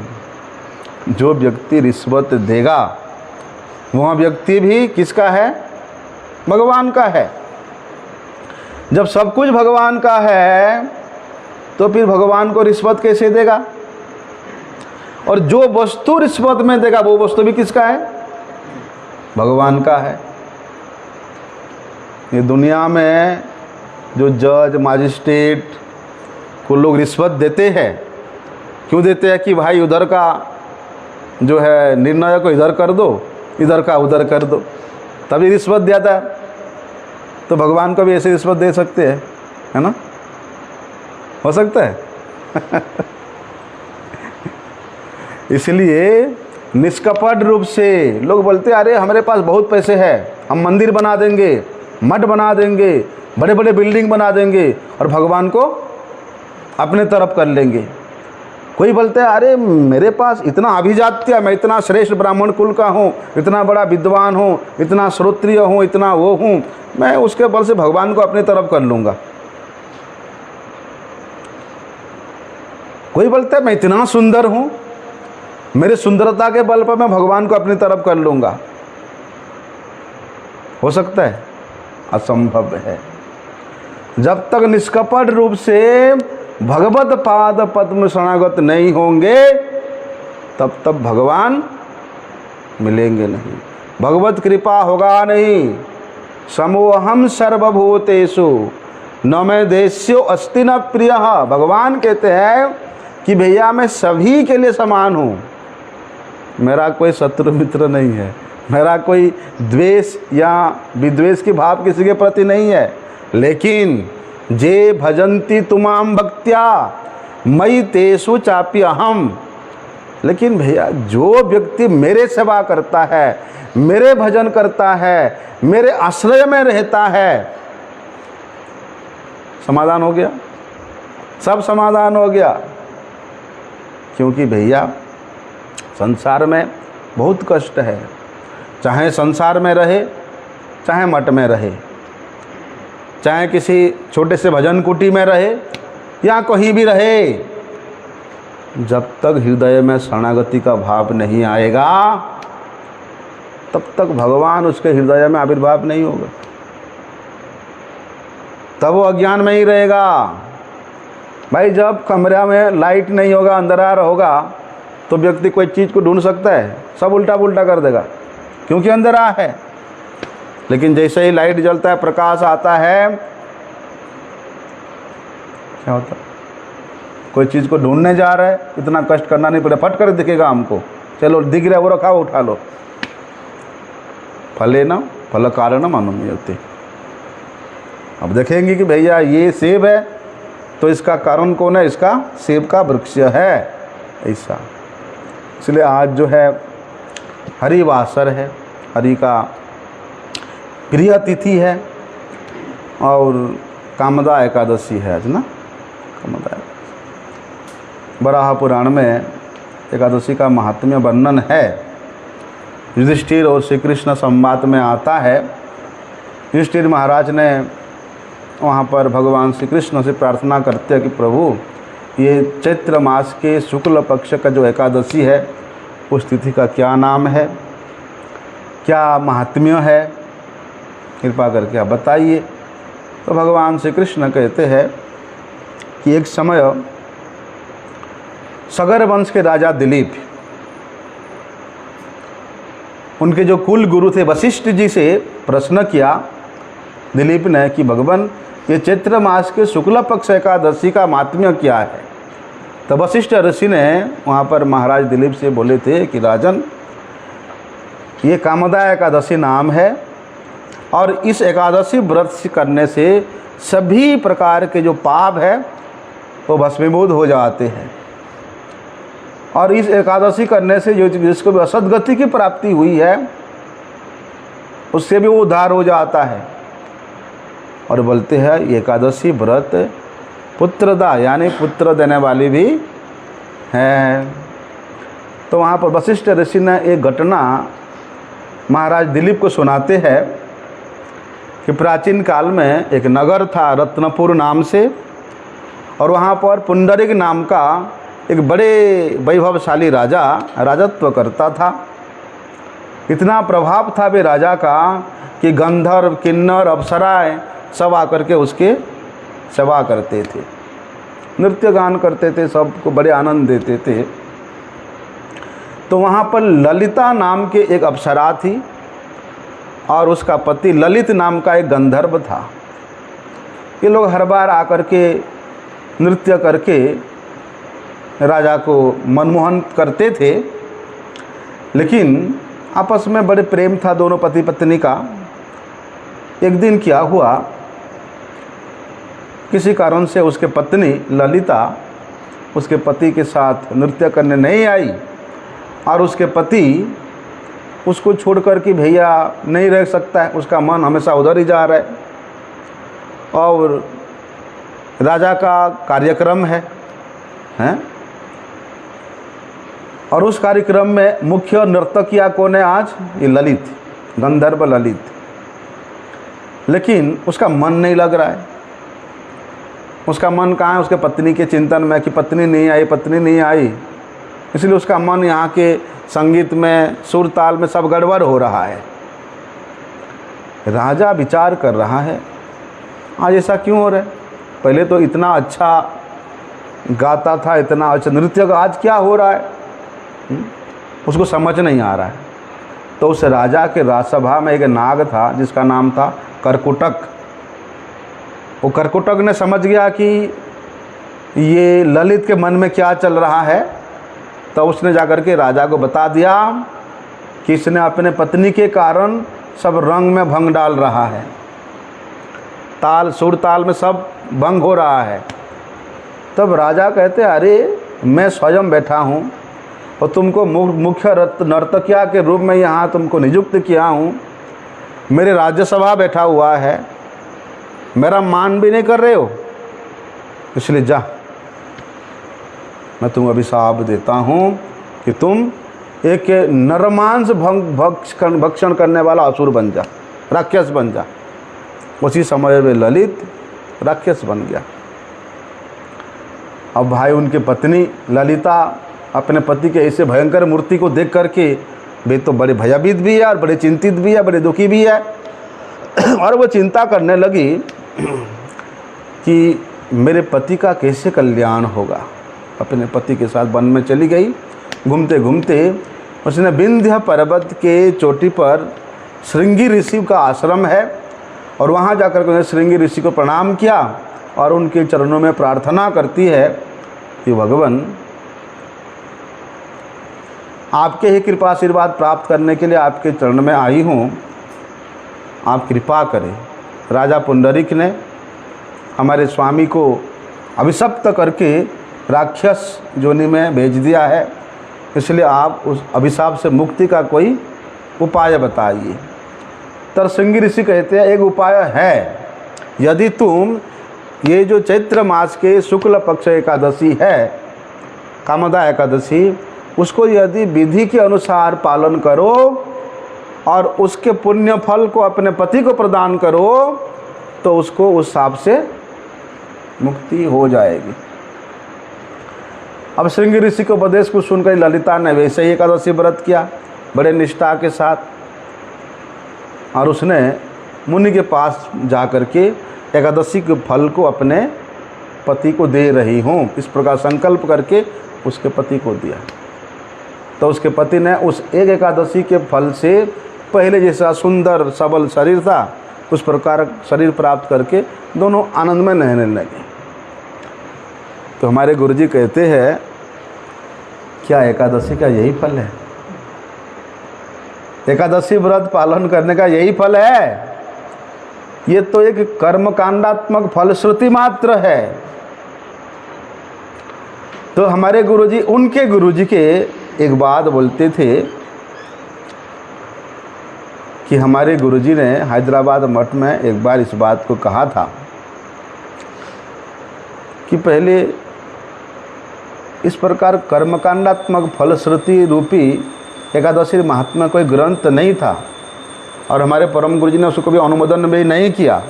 Speaker 1: जो व्यक्ति रिश्वत देगा वह व्यक्ति भी किसका है? भगवान का है। जब सब कुछ भगवान का है तो फिर भगवान को रिश्वत कैसे देगा? और जो वस्तु रिश्वत में देगा वो वस्तु भी किसका है? भगवान का है। ये दुनिया में जो जज मजिस्ट्रेट को लोग रिश्वत देते हैं, क्यों देते हैं? कि भाई उधर का जो है निर्णय को इधर कर दो, इधर का उधर कर दो, तभी रिश्वत देता है। तो भगवान को भी ऐसे रिश्वत दे सकते हैं, है ना? हो सकता है। इसलिए निष्कपट रूप से लोग बोलते हैं अरे हमारे पास बहुत पैसे हैं, हम मंदिर बना देंगे, मठ बना देंगे, बड़े बड़े बिल्डिंग बना देंगे और भगवान को अपने तरफ कर लेंगे। कोई बोलता है अरे मेरे पास इतना अभिजात्य, मैं इतना श्रेष्ठ ब्राह्मण कुल का हूँ, इतना बड़ा विद्वान हूँ, इतना श्रोत्रिय हूँ, इतना वो हूँ, मैं उसके बल से भगवान को अपने तरफ कर लूँगा। कोई बोलता है मैं इतना सुंदर हूँ, मेरे सुंदरता के बल पर मैं भगवान को अपनी तरफ कर लूँगा। हो सकता है? असंभव है। जब तक निष्कपट रूप से भगवत पाद पद्म शरणागत नहीं होंगे तब तक भगवान मिलेंगे नहीं, भगवत कृपा होगा नहीं। समोहम सर्वभूतेषु न मैं देश्यो अस्ति न प्रिय। भगवान कहते हैं कि भैया मैं सभी के लिए समान हूँ, मेरा कोई शत्रु मित्र नहीं है, मेरा कोई द्वेष या विद्वेष की भाव किसी के प्रति नहीं है। लेकिन जे भजन्ति तुमाम भक्त्या मयि तेषु चापि अहम। लेकिन भैया जो व्यक्ति मेरे सेवा करता है, मेरे भजन करता है, मेरे आश्रय में रहता है, समाधान हो गया, सब समाधान हो गया। क्योंकि भैया संसार में बहुत कष्ट है, चाहे संसार में रहे, चाहे मठ में रहे, चाहे किसी छोटे से भजन कुटी में रहे या कहीं भी रहे, जब तक हृदय में शरणागति का भाव नहीं आएगा तब तक भगवान उसके हृदय में आविर्भाव नहीं होगा, तब वो अज्ञान में ही रहेगा। भाई जब कमरे में लाइट नहीं होगा, अंधेरा होगा, तो व्यक्ति कोई चीज़ को ढूंढ सकता है? सब उल्टा पुल्टा कर देगा, क्योंकि अंधेरा है। लेकिन जैसे ही लाइट जलता है, प्रकाश आता है, क्या होता है? कोई चीज़ को ढूंढने जा रहा है, इतना कष्ट करना नहीं पड़ेगा, फट कर दिखेगा हमको, चलो दिख रहा है वो रखा उठा लो। फलेन फल कारणम अनुमीयते। अब देखेंगे कि भैया ये सेब है तो इसका कारण कौन है? इसका सेब का वृक्ष है, ऐसा। इसलिए आज जो है हरिवासर है, हरि का प्रिय तिथि है और कामदा एकादशी है आज ना। कामदा वराह पुराण में एकादशी का महात्म्य वर्णन है। युधिष्ठिर और श्री कृष्ण संवाद में आता है, युधिष्ठिर महाराज ने वहाँ पर भगवान श्री कृष्ण से प्रार्थना करते हैं कि प्रभु ये चैत्र मास के शुक्ल पक्ष का जो एकादशी है उस तिथि का क्या नाम है, क्या महात्म्य है, कृपा करके आप बताइए। तो भगवान श्री कृष्ण कहते हैं कि एक समय सगर वंश के राजा दिलीप, उनके जो कुल गुरु थे वशिष्ठ जी से प्रश्न किया दिलीप ने कि भगवान ये चैत्र मास के शुक्ल पक्ष एकादशी का महात्म्य क्या है। तो वशिष्ठ ऋषि ने वहाँ पर महाराज दिलीप से बोले थे कि राजन ये कामदा एकादशी नाम है और इस एकादशी व्रत करने से सभी प्रकार के जो पाप है वो भस्मीभूत हो जाते हैं और इस एकादशी करने से जो जिसको भी असदगति की प्राप्ति हुई है उससे भी वो उद्धार हो जाता है। और बोलते हैं ये एकादशी व्रत पुत्रदा यानी पुत्र देने वाली भी है। तो वहाँ पर वशिष्ठ ऋषि ने एक घटना महाराज दिलीप को सुनाते हैं कि प्राचीन काल में एक नगर था रत्नपुर नाम से और वहाँ पर पुंडरीक नाम का एक बड़े वैभवशाली राजा राजत्व करता था। इतना प्रभाव था वे राजा का कि गंधर्व किन्नर अप्सराएं सब आकर के उसके सेवा करते थे, नृत्य गान करते थे, सबको बड़े आनंद देते थे। तो वहाँ पर ललिता नाम के एक अप्सरा थी और उसका पति ललित नाम का एक गंधर्व था। ये लोग हर बार आकर के नृत्य करके राजा को मनमोहन करते थे, लेकिन आपस में बड़े प्रेम था दोनों पति पत्नी का। एक दिन क्या हुआ, किसी कारण से उसके पत्नी ललिता उसके पति के साथ नृत्य करने नहीं आई और उसके पति उसको छोड़कर कि भैया नहीं रह सकता है, उसका मन हमेशा उधर ही जा रहा है और राजा का कार्यक्रम है और उस कार्यक्रम में मुख्य नर्तकिया कौन है आज? ये ललित, गंधर्व ललित। लेकिन उसका मन नहीं लग रहा है। उसका मन कहाँ है? उसके पत्नी के चिंतन में कि पत्नी नहीं आई, इसलिए उसका मन यहाँ के संगीत में, सुर ताल में सब गड़बड़ हो रहा है। राजा विचार कर रहा है, आज ऐसा क्यों हो रहा है? पहले तो इतना अच्छा गाता था, इतना अच्छा नृत्य का, आज क्या हो रहा है? उसको समझ नहीं आ रहा है। तो उस राजा के राजसभा में एक नाग था जिसका नाम था करकुटक। वो करकुटक ने समझ गया कि ये ललित के मन में क्या चल रहा है, तो उसने जाकर के राजा को बता दिया कि इसने अपने पत्नी के कारण सब रंग में भंग डाल रहा है, ताल सुर ताल में सब भंग हो रहा है। तब राजा कहते, अरे मैं स्वयं बैठा हूँ और तुमको मुख्य नर्तकिया के रूप में यहाँ तुमको नियुक्त किया हूँ, मेरे राज्यसभा बैठा हुआ है, मेरा मान भी नहीं कर रहे हो, इसलिए जा, मैं तुम अभिशाप देता हूँ कि तुम एक नरमांस भक्षण करने वाला असुर बन जा, राक्षस बन जा। उसी समय में ललित राक्षस बन गया। अब भाई उनके पत्नी ललिता अपने पति के ऐसे भयंकर मूर्ति को देख करके वे तो बड़े भयभीत भी है और बड़े चिंतित भी है, बड़े दुखी भी है। और वो चिंता करने लगी कि मेरे पति का कैसे कल्याण होगा। अपने पति के साथ वन में चली गई। घूमते घूमते उसने विंध्य पर्वत के चोटी पर श्रृंगी ऋषि का आश्रम है और वहाँ जाकर के उन्हें श्रृंगी ऋषि को प्रणाम किया और उनके चरणों में प्रार्थना करती है कि भगवान, आपके ही कृपा आशीर्वाद प्राप्त करने के लिए आपके चरण में आई हूँ, आप कृपा करें। राजा पुंडरीक ने हमारे स्वामी को अभिशप्त करके राक्षस योनि में भेज दिया है, इसलिए आप उस अभिशाप से मुक्ति का कोई उपाय बताइए। तर श्रृंगी ऋषि कहते हैं, एक उपाय है, यदि तुम ये जो चैत्र मास के शुक्ल पक्ष एकादशी है, कामदा एकादशी, उसको यदि विधि के अनुसार पालन करो और उसके पुण्य फल को अपने पति को प्रदान करो तो उसको उस शाप से मुक्ति हो जाएगी। अब श्रृंगी ऋषि के उपदेश को सुनकर ललिता ने वैसे ही एकादशी व्रत किया बड़े निष्ठा के साथ, और उसने मुनि के पास जाकर के एकादशी के फल को अपने पति को दे रही हूँ, इस प्रकार संकल्प करके उसके पति को दिया। तो उसके पति ने उस एक एकादशी के फल से पहले जैसा सुंदर सबल शरीर था उस प्रकार शरीर प्राप्त करके दोनों आनंद में रहने लगे। तो हमारे गुरुजी कहते हैं, क्या एकादशी का यही फल है? एकादशी व्रत पालन करने का यही फल है? ये तो एक कर्मकांडात्मक फलश्रुति मात्र है। तो हमारे गुरुजी, उनके गुरुजी के एक बात बोलते थे कि हमारे गुरुजी ने हैदराबाद मठ में एक बार इस बात को कहा था कि पहले इस प्रकार कर्मकांडात्मक फलश्रुति रूपी एकादशी महात्मा कोई ग्रंथ नहीं था और हमारे परम गुरुजी ने उसको कभी अनुमोदन भी नहीं किया।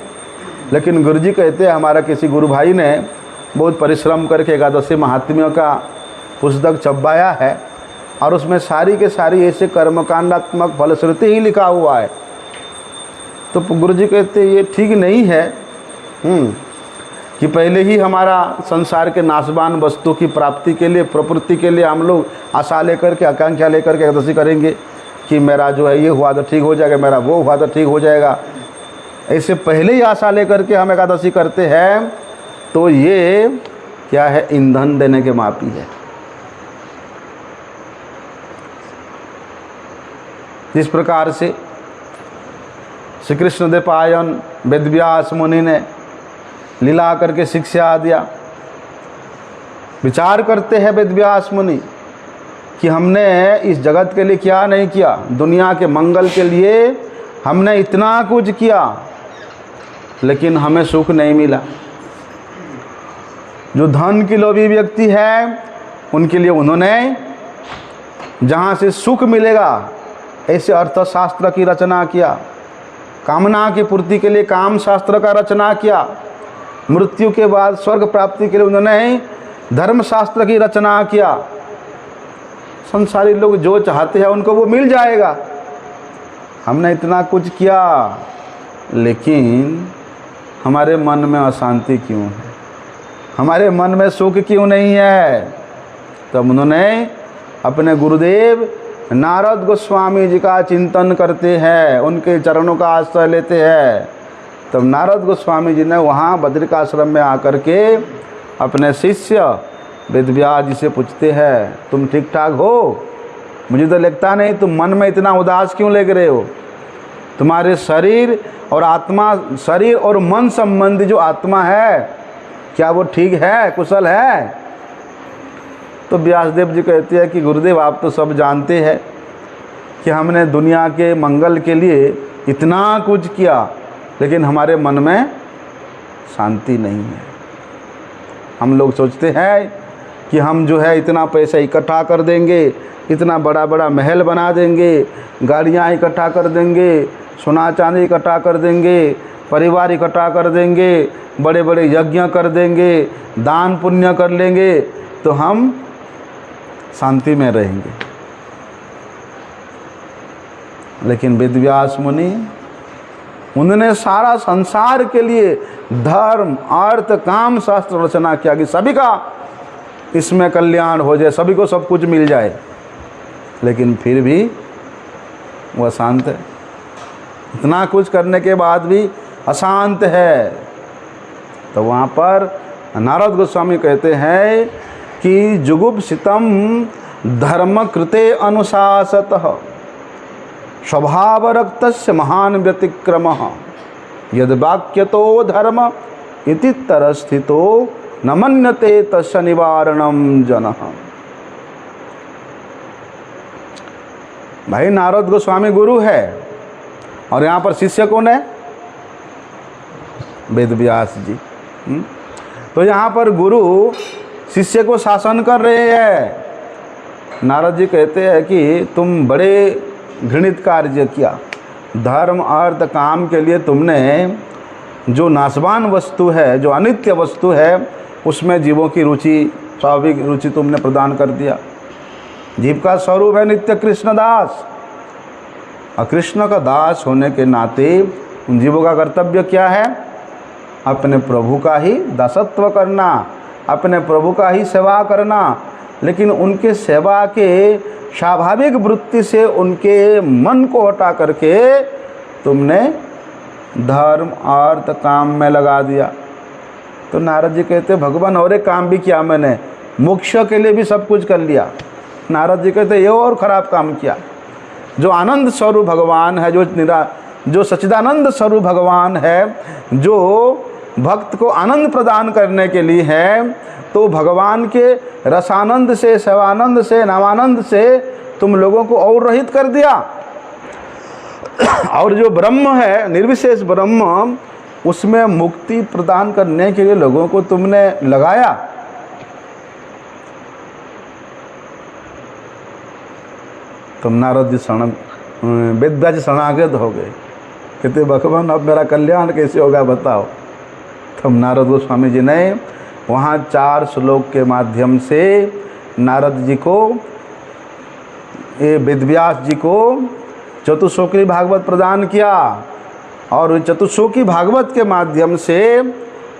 Speaker 1: लेकिन गुरुजी कहते हैं, हमारा किसी गुरु भाई ने बहुत परिश्रम करके एकादशी महात्म्यों का पुस्तक छपवाया है और उसमें सारी के सारी ऐसे कर्मकांडात्मक फलश्रुति ही लिखा हुआ है। तो गुरुजी कहते ये ठीक नहीं है। कि पहले ही हमारा संसार के नाशवान वस्तु की प्राप्ति के लिए, प्रवृत्ति के लिए हम लोग आशा लेकर के, आकांक्षा लेकर के एकादशी करेंगे कि मेरा जो है ये हुआ तो ठीक हो जाएगा, मेरा वो हुआ तो ठीक हो जाएगा। ऐसे पहले ही आशा लेकर के हम एकादशी करते हैं, तो ये क्या है, ईंधन देने के मापी है। जिस प्रकार से श्री कृष्णदेवपायन वेदव्यास मुनि ने लीला करके शिक्षा दिया, विचार करते हैं वेदव्यास मुनि कि हमने इस जगत के लिए क्या नहीं किया, दुनिया के मंगल के लिए हमने इतना कुछ किया, लेकिन हमें सुख नहीं मिला। जो धन की लोभी व्यक्ति है, उनके लिए उन्होंने जहाँ से सुख मिलेगा ऐसे अर्थशास्त्र की रचना किया, कामना की पूर्ति के लिए काम शास्त्र का रचना किया, मृत्यु के बाद स्वर्ग प्राप्ति के लिए उन्होंने धर्मशास्त्र की रचना किया। संसारी लोग जो चाहते हैं उनको वो मिल जाएगा। हमने इतना कुछ किया, लेकिन हमारे मन में अशांति क्यों है, हमारे मन में सुख क्यों नहीं है। तब उन्होंने अपने गुरुदेव नारद गोस्वामी जी का चिंतन करते हैं, उनके चरणों का आश्रय लेते हैं। तब नारद गोस्वामी जी ने वहाँ बद्रिकाश्रम में आकर के अपने शिष्य वेदव्यास जी से पूछते हैं, तुम ठीक ठाक हो? मुझे तो लगता नहीं, तुम मन में इतना उदास क्यों लग रहे हो? तुम्हारे शरीर और आत्मा, शरीर और मन संबंधी जो आत्मा है, क्या वो ठीक है, कुशल है? तो व्यासदेव जी कहते हैं कि गुरुदेव आप तो सब जानते हैं कि हमने दुनिया के मंगल के लिए इतना कुछ किया, लेकिन हमारे मन में शांति नहीं है। हम लोग सोचते हैं कि हम जो है इतना पैसा इकट्ठा कर देंगे, इतना बड़ा बड़ा महल बना देंगे, गाड़ियाँ इकट्ठा कर देंगे, सोना चांदी इकट्ठा कर देंगे, परिवार इकट्ठा कर देंगे, बड़े बड़े यज्ञ कर देंगे, दान पुण्य कर लेंगे, तो हम शांति में रहेंगे। लेकिन वेदव्यास मुनि, उन्होंने सारा संसार के लिए धर्म, अर्थ, काम शास्त्र रचना किया कि सभी का इसमें कल्याण हो जाए, सभी को सब कुछ मिल जाए, लेकिन फिर भी वह अशांत है। इतना कुछ करने के बाद भी अशांत है। तो वहाँ पर नारद गोस्वामी कहते हैं कि जुगुप्सितम धर्म कृते अनुशासतः स्वभाव रक्तस्य महान व्यतिक्रमः यद वाक्यतो धर्म इति तरस्थितो न मन्यते तस्य निवारणम जनः। भाई नारद गोस्वामी गुरु है, और यहाँ पर शिष्य कौन है? वेदव्यास जी। तो यहाँ पर गुरु शिष्य को शासन कर रहे हैं। नारद जी कहते हैं कि तुम बड़े घृणित कार्य किया, धर्म अर्थ काम के लिए तुमने जो नाशवान वस्तु है, जो अनित्य वस्तु है, उसमें जीवों की रुचि, स्वाभाविक रुचि तुमने प्रदान कर दिया। जीव का स्वरूप है नित्य कृष्ण दास, और कृष्ण का दास होने के नाते उन जीवों का कर्तव्य क्या है? अपने प्रभु का ही दासत्व करना, अपने प्रभु का ही सेवा करना। लेकिन उनके सेवा के स्वाभाविक वृत्ति से उनके मन को हटा करके तुमने धर्म अर्थ काम में लगा दिया। तो नारद जी कहते भगवान और एक काम भी किया मैंने, मोक्ष के लिए भी सब कुछ कर लिया। नारद जी कहते ये और ख़राब काम किया। जो आनंद स्वरूप भगवान है, जो सच्चिदानंद स्वरूप भगवान है, जो भक्त को आनंद प्रदान करने के लिए है, तो भगवान के रसानंद से, सेवानंद से, नामानंद से तुम लोगों को और रहित कर दिया। और जो ब्रह्म है, निर्विशेष ब्रह्म, उसमें मुक्ति प्रदान करने के लिए लोगों को तुमने लगाया। तुम नारद जी वेदव्यास जी शरणागत हो गए। कहते भगवान अब मेरा कल्याण कैसे होगा बताओ। तब नारद गोस्वामी जी ने वहाँ 4 श्लोक के माध्यम से नारद जी को, ये वेदव्यास जी को चतुश्लोकी भागवत प्रदान किया, और चतुश्लोकी भागवत के माध्यम से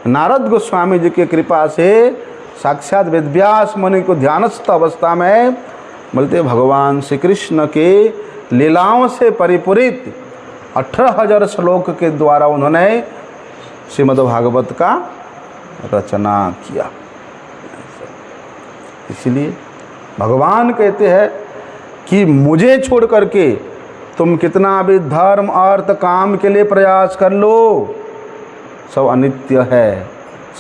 Speaker 1: नारद गोस्वामी जी की कृपा से साक्षात वेदव्यास मुनि को ध्यानस्थ अवस्था में बोलते भगवान श्री कृष्ण के लीलाओं से परिपूरित 18,000 श्लोक के द्वारा उन्होंने श्रीमद्भागवत का रचना किया। इसलिए भगवान कहते हैं कि मुझे छोड़ करके तुम कितना भी धर्म अर्थ काम के लिए प्रयास कर लो, सब अनित्य है,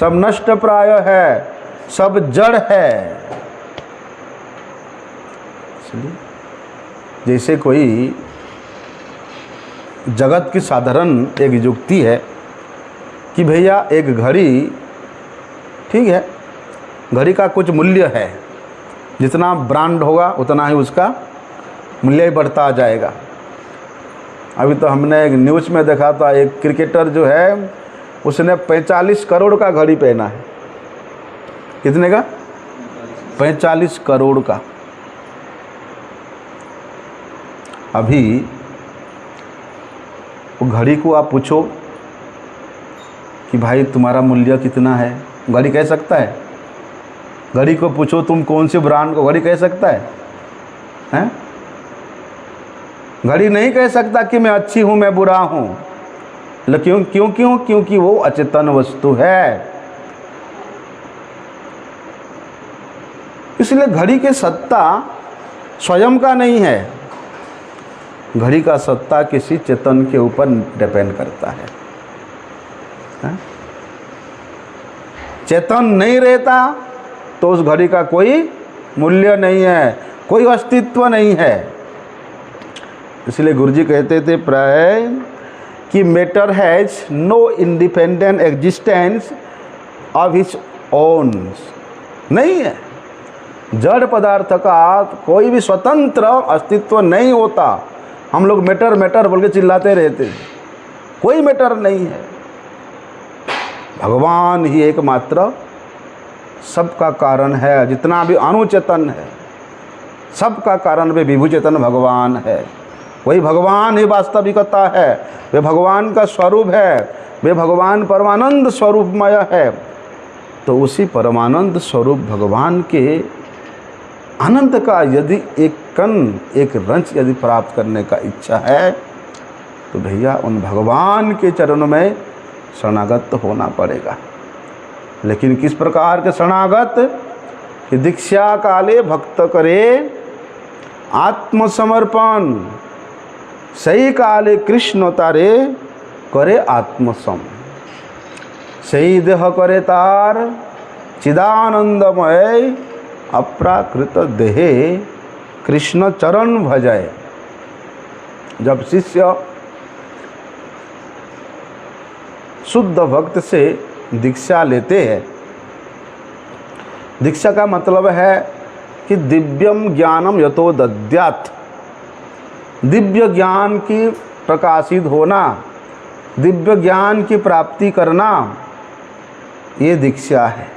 Speaker 1: सब नष्ट प्राय है, सब जड़ है। इसलिए जैसे कोई जगत की साधारण एक युक्ति है कि भैया एक घड़ी, ठीक है, घड़ी का कुछ मूल्य है, जितना ब्रांड होगा उतना ही उसका मूल्य बढ़ता जाएगा। अभी तो हमने एक न्यूज़ में देखा था, एक क्रिकेटर जो है उसने 45 करोड़ का घड़ी पहना है। कितने का? 45 करोड़ का। अभी वो घड़ी को आप पूछो कि भाई तुम्हारा मूल्य कितना है, घड़ी कह सकता है? घड़ी को पूछो तुम कौन से ब्रांड को, घड़ी कह सकता है? हैं? घड़ी नहीं कह सकता कि मैं अच्छी हूँ मैं बुरा हूँ। क्यों क्यों क्यों? क्योंकि वो अचेतन वस्तु है। इसलिए घड़ी की सत्ता स्वयं का नहीं है, घड़ी का सत्ता किसी चेतन के ऊपर डिपेंड करता है। चेतन नहीं रहता तो उस घड़ी का कोई मूल्य नहीं है, कोई अस्तित्व नहीं है। इसलिए गुरुजी कहते थे प्राय कि matter has no independent existence of his own. नहीं है, जड़ पदार्थ का कोई भी स्वतंत्र अस्तित्व नहीं होता। हम लोग मैटर मैटर बोल के चिल्लाते रहते हैं, कोई मैटर नहीं है। भगवान ही एकमात्र सबका कारण है। जितना भी अणुचेतन है सबका कारण वे विभु चेतन भगवान है। वही भगवान ही वास्तविकता है, वे भगवान का स्वरूप है, वे भगवान परमानंद स्वरूपमय है। तो उसी परमानंद स्वरूप भगवान के आनंद का यदि एक कण एक रंच यदि प्राप्त करने का इच्छा है तो भैया उन भगवान के चरणों में शरणागत होना पड़ेगा। लेकिन किस प्रकार के शरणागत? कि दीक्षा काले भक्त करे आत्मसमर्पण, सही काले कृष्ण तारे करे आत्मसम, सही देह करे तार चिदानंदमय अप्राकृत देहे कृष्ण चरण भजय। जब शिष्य शुद्ध भक्त से दीक्षा लेते हैं, दीक्षा का मतलब है कि दिव्यम ज्ञानम यतो दद्यात्, दिव्य ज्ञान की प्रकाशित होना, दिव्य ज्ञान की प्राप्ति करना, ये दीक्षा है।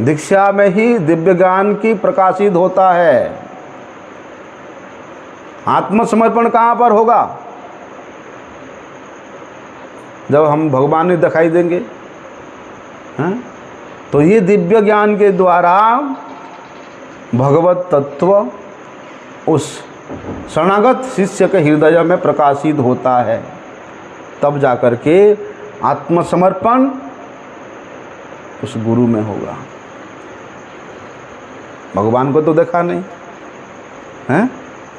Speaker 1: दीक्षा में ही दिव्य ज्ञान की प्रकाशित होता है। आत्मसमर्पण कहाँ पर होगा? जब हम भगवान में दिखाई देंगे, हैं? तो ये दिव्य ज्ञान के द्वारा भगवत तत्व उस शरणागत शिष्य के हृदय में प्रकाशित होता है। तब जाकर के आत्मसमर्पण उस गुरु में होगा। भगवान को तो देखा नहीं, हैं?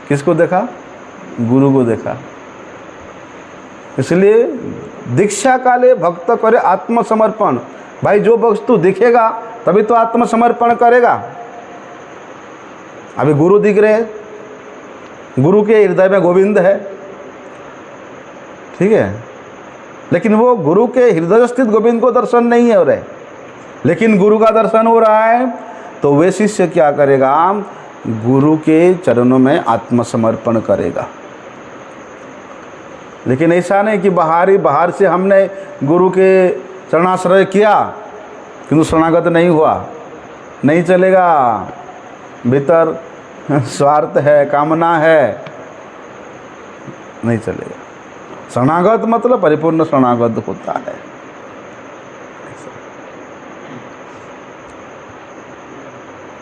Speaker 1: किसको देखा? गुरु को देखा। इसलिए दीक्षा काले भक्त करे आत्मसमर्पण। भाई जो वस्तु दिखेगा तभी तो आत्मसमर्पण करेगा। अभी गुरु दिख रहे हैं, गुरु के हृदय में गोविंद है, ठीक है, लेकिन वो गुरु के हृदय स्थित गोविंद को दर्शन नहीं हो रहे, लेकिन गुरु का दर्शन हो रहा है। तो वे शिष्य क्या करेगा? गुरु के चरणों में आत्मसमर्पण करेगा। लेकिन ऐसा नहीं कि बाहर से हमने गुरु के चरणाश्रय किया किंतु शरणागत नहीं हुआ, नहीं चलेगा। भीतर स्वार्थ है, कामना है, नहीं चलेगा। शरणागत मतलब परिपूर्ण शरणागत होता है।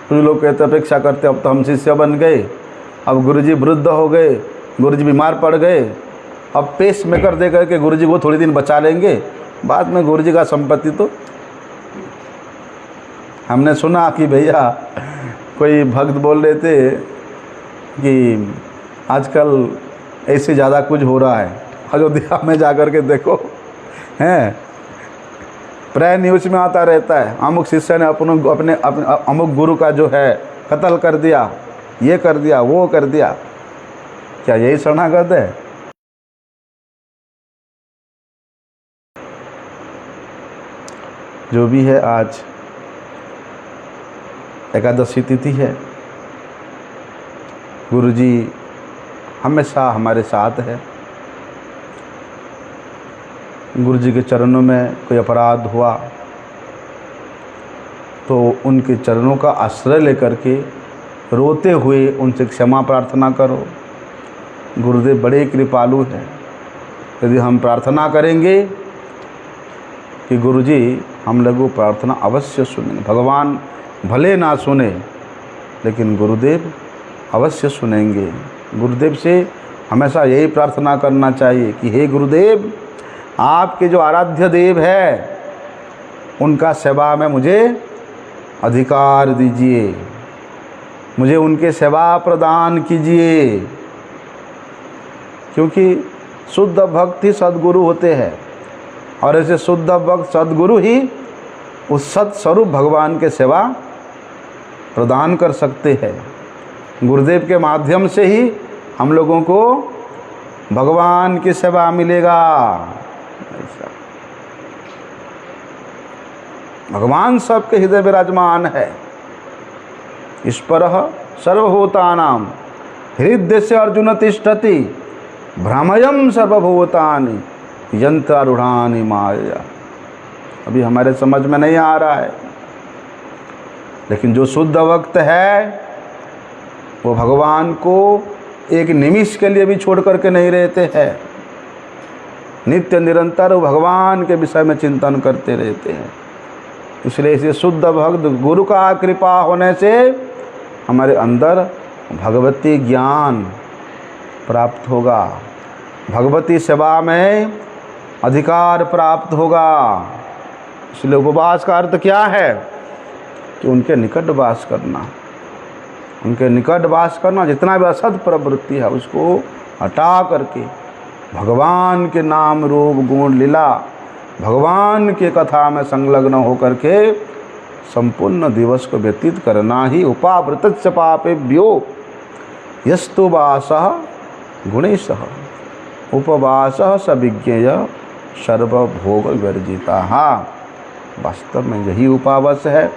Speaker 1: कुछ लोग कहते अपेक्षा करते अब तो हम शिष्य बन गए, अब गुरुजी वृद्ध हो गए, गुरुजी बीमार पड़ गए, अब पेस मेकर दे करके गुरुजी को थोड़ी दिन बचा लेंगे, बाद में गुरुजी का संपत्ति तो। हमने सुना कि भैया कोई भक्त बोल रहे थे कि आजकल ऐसे ज़्यादा कुछ हो रहा है, अयोध्या में जाकर के देखो हैं, प्राय न्यूज़ में आता रहता है अमुक शिष्य ने अपने अमुक गुरु का जो है कत्ल कर दिया, ये कर दिया, वो कर दिया। क्या यही शरणागत है? जो भी है, आज एकादशी तिथि है, गुरुजी हमेशा हमारे साथ है। गुरुजी के चरणों में कोई अपराध हुआ तो उनके चरणों का आश्रय लेकर के रोते हुए उनसे क्षमा प्रार्थना करो। गुरुदेव बड़े कृपालु हैं। यदि हम प्रार्थना करेंगे कि गुरुजी हम लोगों को प्रार्थना अवश्य सुनेंगे, भगवान भले ना सुने लेकिन गुरुदेव अवश्य सुनेंगे। गुरुदेव से हमेशा यही प्रार्थना करना चाहिए कि हे गुरुदेव, आपके जो आराध्य देव है उनका सेवा में मुझे अधिकार दीजिए, मुझे उनके सेवा प्रदान कीजिए, क्योंकि शुद्ध भक्त ही सद्गुरु होते हैं और ऐसे शुद्ध भक्त सद्गुरु ही उस सत्स्वरूप भगवान के सेवा प्रदान कर सकते हैं। गुरुदेव के माध्यम से ही हम लोगों को भगवान की सेवा मिलेगा। भगवान सबके हृदय विराजमान है। ईश्वरः सर्वभूतानां हृदय से अर्जुन तिष्ठति भ्रमयम् सर्वभूतानि यंत्रारूढ़ानि माया। अभी हमारे समझ में नहीं आ रहा है, लेकिन जो शुद्ध भक्त है वो भगवान को एक निमिष के लिए भी छोड़ करके नहीं रहते हैं। नित्य निरंतर भगवान के विषय में चिंतन करते रहते हैं। इसलिए इसे शुद्ध भक्त गुरु का कृपा होने से हमारे अंदर भगवती ज्ञान प्राप्त होगा, भगवती सेवा में अधिकार प्राप्त होगा। इसलिए उपवास का अर्थ क्या है कि उनके निकट वास करना, उनके निकट वास करना। जितना भी असत प्रवृत्ति है उसको हटा करके भगवान के नाम रूप गुण लीला, भगवान के कथा में संलग्न होकर के संपूर्ण दिवस को व्यतीत करना ही उपावृतच्च पापेभ्यो यस्तु वासः गुणेशः उपवासः स विज्ञेय सर्वभोग वर्जितः। वास्तव में यही उपवास है,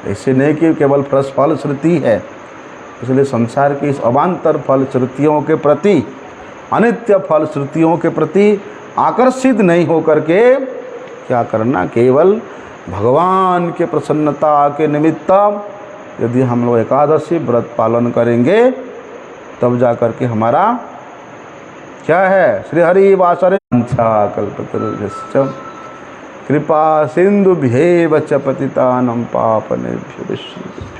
Speaker 1: ऐसे नहीं कि केवल फल श्रुति है। इसलिए संसार की इस अवान्तर फल श्रुतियों के प्रति, अनित्य फल श्रुतियों के प्रति आकर्षित नहीं होकर के क्या करना, केवल भगवान के प्रसन्नता के निमित्त यदि हम लोग एकादशी व्रत पालन करेंगे तब जा कर के हमारा क्या है, श्री हरि वासरे कल्पतरुभ्यश्च कृपा सिंधुभ्येव च पतितानां पावनेभ्यो वैष्णवेभ्यो।